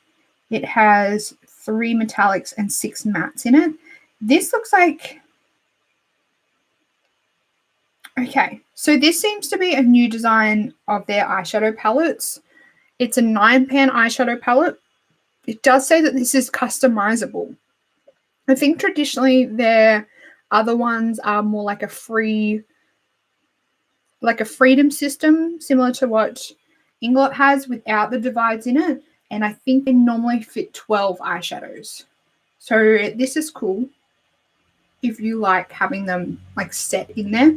It has 3 metallics and 6 mattes in it. This looks like... Okay, so this seems to be a new design of their eyeshadow palettes. It's a 9-pan eyeshadow palette. It does say that this is customizable. I think traditionally their other ones are more like a freedom system, similar to what Inglot has without the divides in it. And I think they normally fit 12 eyeshadows. So this is cool if you like having them like set in there.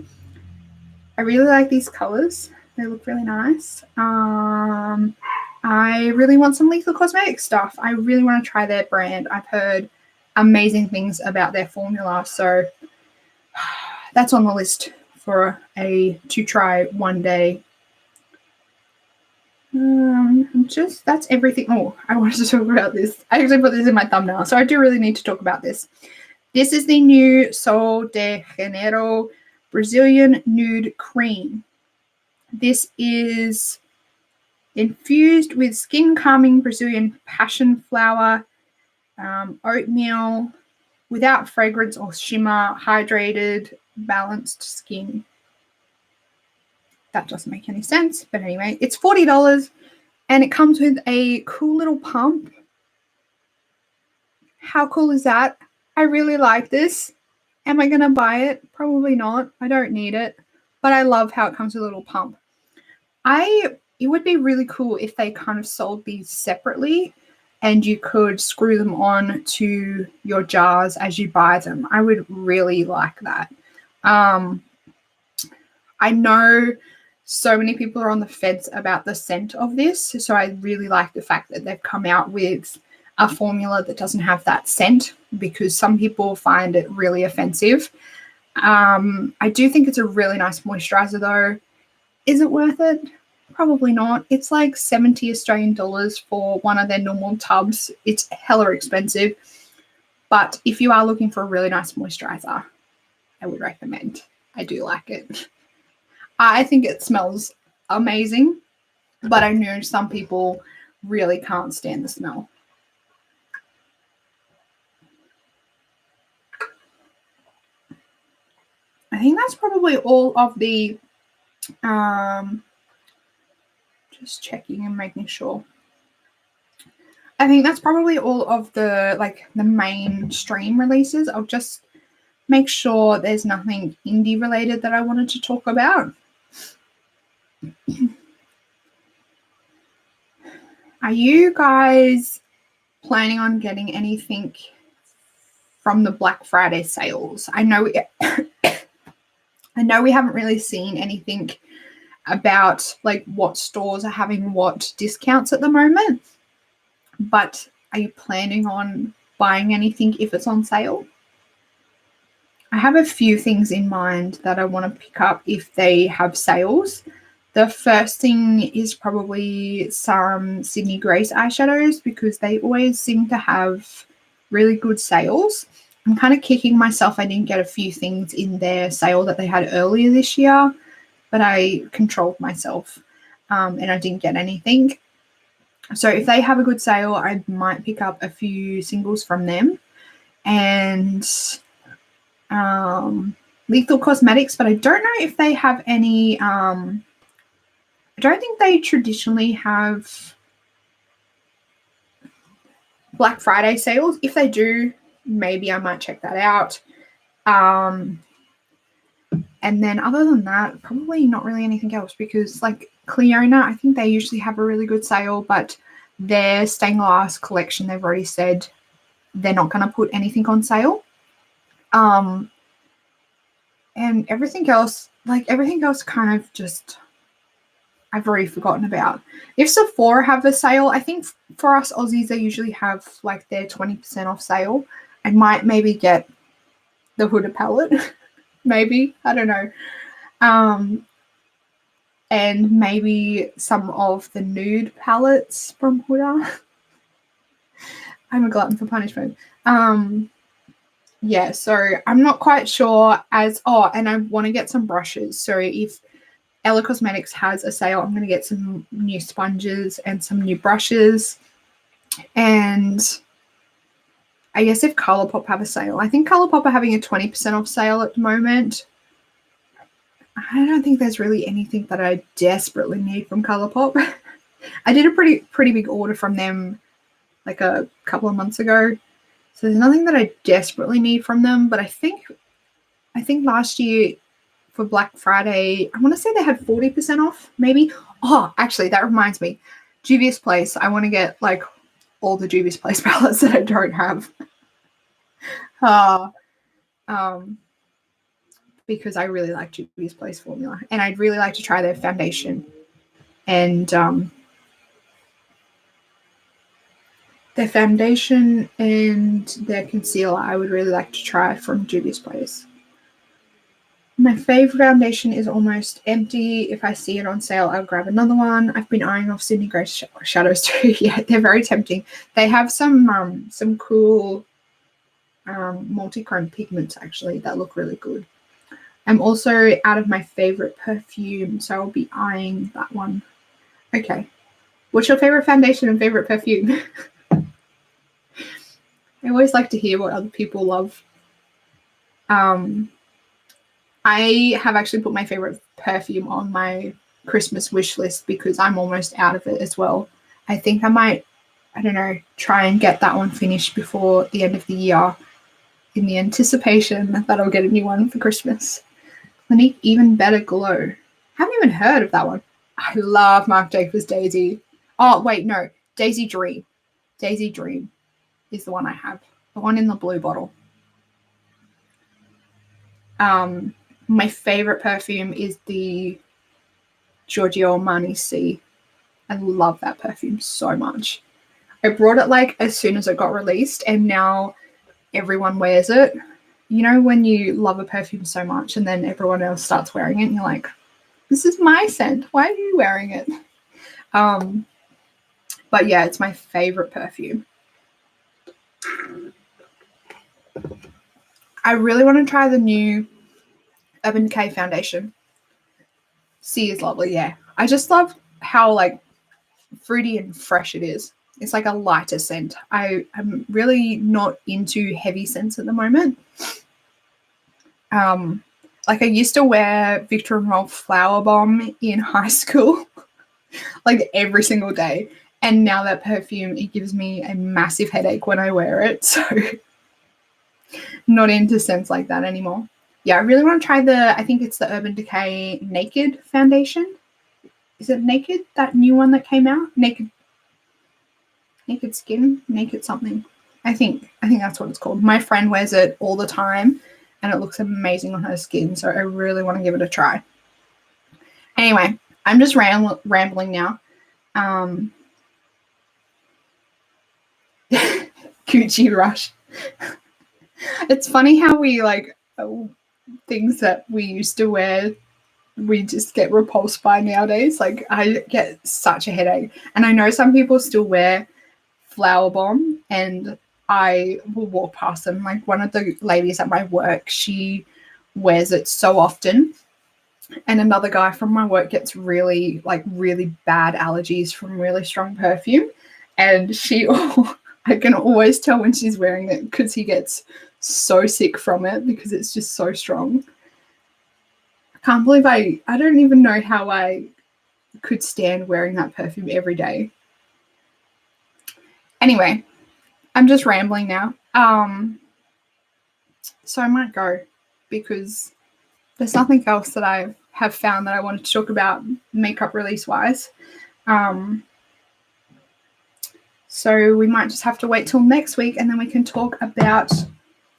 I really like these colors. They look really nice. I really want some Lethal Cosmetics stuff. I really want to try their brand. I've heard amazing things about their formula. So that's on the list for to try one day. That's everything. Oh, I wanted to talk about this. I actually put this in my thumbnail, so I do really need to talk about this. This is the new Sol de Janeiro Brazilian Nude Cream. This is infused with skin calming Brazilian passion flower, oatmeal, without fragrance or shimmer, hydrated, balanced skin. That doesn't make any sense, but anyway, it's $40 and it comes with a cool little pump. How cool is that? I really like this. Am I going to buy it? Probably not. I don't need it, but I love how it comes with a little pump. It would be really cool if they kind of sold these separately and you could screw them on to your jars as you buy them. I would really like that. I know so many people are on the fence about the scent of this, so I really like the fact that they've come out with a formula that doesn't have that scent, because some people find it really offensive. I do think it's a really nice moisturizer though. Is it worth it? Probably not. It's like 70 Australian dollars for one of their normal tubs. It's hella expensive. But if you are looking for a really nice moisturizer, I would recommend. I do like it. I think it smells amazing, but I know some people really can't stand the smell. I think that's probably all of the just checking and making sure. I think that's probably all of the mainstream releases. I'll just make sure there's nothing indie related that I wanted to talk about. Are you guys planning on getting anything from the Black Friday sales? I know we haven't really seen anything about like what stores are having what discounts at the moment, but are you planning on buying anything if it's on sale? I have a few things in mind that I want to pick up if they have sales. The first thing is probably some Sydney Grace eyeshadows, because they always seem to have really good sales. I'm kind of kicking myself I didn't get a few things in their sale that they had earlier this year, but I controlled myself and I didn't get anything. So if they have a good sale, I might pick up a few singles from them. And Lethal Cosmetics, but I don't know if they have any. I don't think they traditionally have Black Friday sales. If they do, maybe I might check that out. And then other than that, probably not really anything else, because like Cleona, I think they usually have a really good sale, but their stained glass collection, they've already said they're not going to put anything on sale. And everything else kind of just I've already forgotten about. If Sephora have a sale, I think for us Aussies, they usually have like their 20% off sale. I might maybe get the Huda palette. Maybe, I don't know. And maybe some of the nude palettes from Huda. I'm a glutton for punishment. Yeah, so I'm not quite sure and I want to get some brushes. So if Ella Cosmetics has a sale, I'm going to get some new sponges and some new brushes. And I guess if Colourpop have a sale, I think Colourpop are having a 20% off sale at the moment. I don't think there's really anything that I desperately need from Colourpop. I did a pretty big order from them like a couple of months ago. So there's nothing that I desperately need from them, but I think last year for Black Friday, I want to say they had 40% off, maybe. Oh, actually, that reminds me. Juvia's Place. I want to get like all the Juvia's Place palettes that I don't have. Because I really like Juvia's Place formula, and I'd really like to try their foundation and their concealer. I would really like to try from Juvia's Place. My favorite foundation is almost empty. If I see it on sale, I'll grab another one. I've been eyeing off Sydney Grace shadows too. Yeah, they're very tempting. They have some cool multi-chrome pigments actually that look really good. I'm also out of my favorite perfume, so I'll be eyeing that one. Okay. What's your favorite foundation and favorite perfume? I always like to hear what other people love. I have actually put my favorite perfume on my Christmas wish list because I'm almost out of it as well. I think I might, try and get that one finished before the end of the year in the anticipation that I'll get a new one for Christmas. Clinique Even Better Glow. Haven't even heard of that one. I love Marc Jacobs Daisy. Oh, wait, no. Daisy Dream. Daisy Dream is the one I have. The one in the blue bottle. My favorite perfume is the Giorgio Armani C. I love that perfume so much. I brought it like as soon as it got released, and now everyone wears it. You know when you love a perfume so much and then everyone else starts wearing it and you're like, this is my scent. Why are you wearing it? But yeah, it's my favorite perfume. I really want to try the new Urban Decay foundation. C is lovely, yeah. I just love how like fruity and fresh it is. It's like a lighter scent. I'm really not into heavy scents at the moment. Like I used to wear Victor and Rolf Flower Bomb in high school, like every single day. And now that perfume, it gives me a massive headache when I wear it. So not into scents like that anymore. Yeah, I really want to try I think it's the Urban Decay Naked foundation. Is it Naked? That new one that came out? Naked Skin? Naked something. I think that's what it's called. My friend wears it all the time and it looks amazing on her skin. So I really want to give it a try. Anyway, I'm just rambling now. Gucci Rush. It's funny how we like things that we used to wear, we just get repulsed by nowadays. Like I get such a headache. And I know some people still wear Flower Bomb and I will walk past them. Like one of the ladies at my work, she wears it so often. And another guy from my work gets really bad allergies from really strong perfume. And I can always tell when she's wearing it because he gets so sick from it because it's just so strong. Can't believe I don't even know how I could stand wearing that perfume every day. Anyway, I'm just rambling now. So I might go because there's nothing else that I have found that I wanted to talk about makeup release wise. So we might just have to wait till next week, and then we can talk about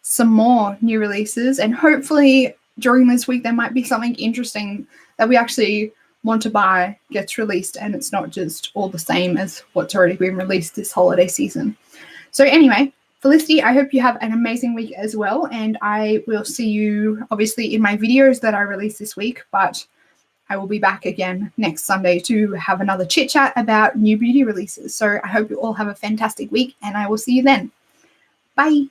some more new releases. And hopefully during this week, there might be something interesting that we actually want to buy gets released, and it's not just all the same as what's already been released this holiday season. So anyway, Felicity, I hope you have an amazing week as well, and I will see you obviously in my videos that I release this week, but I will be back again next Sunday to have another chit chat about new beauty releases. So I hope you all have a fantastic week, and I will see you then. Bye.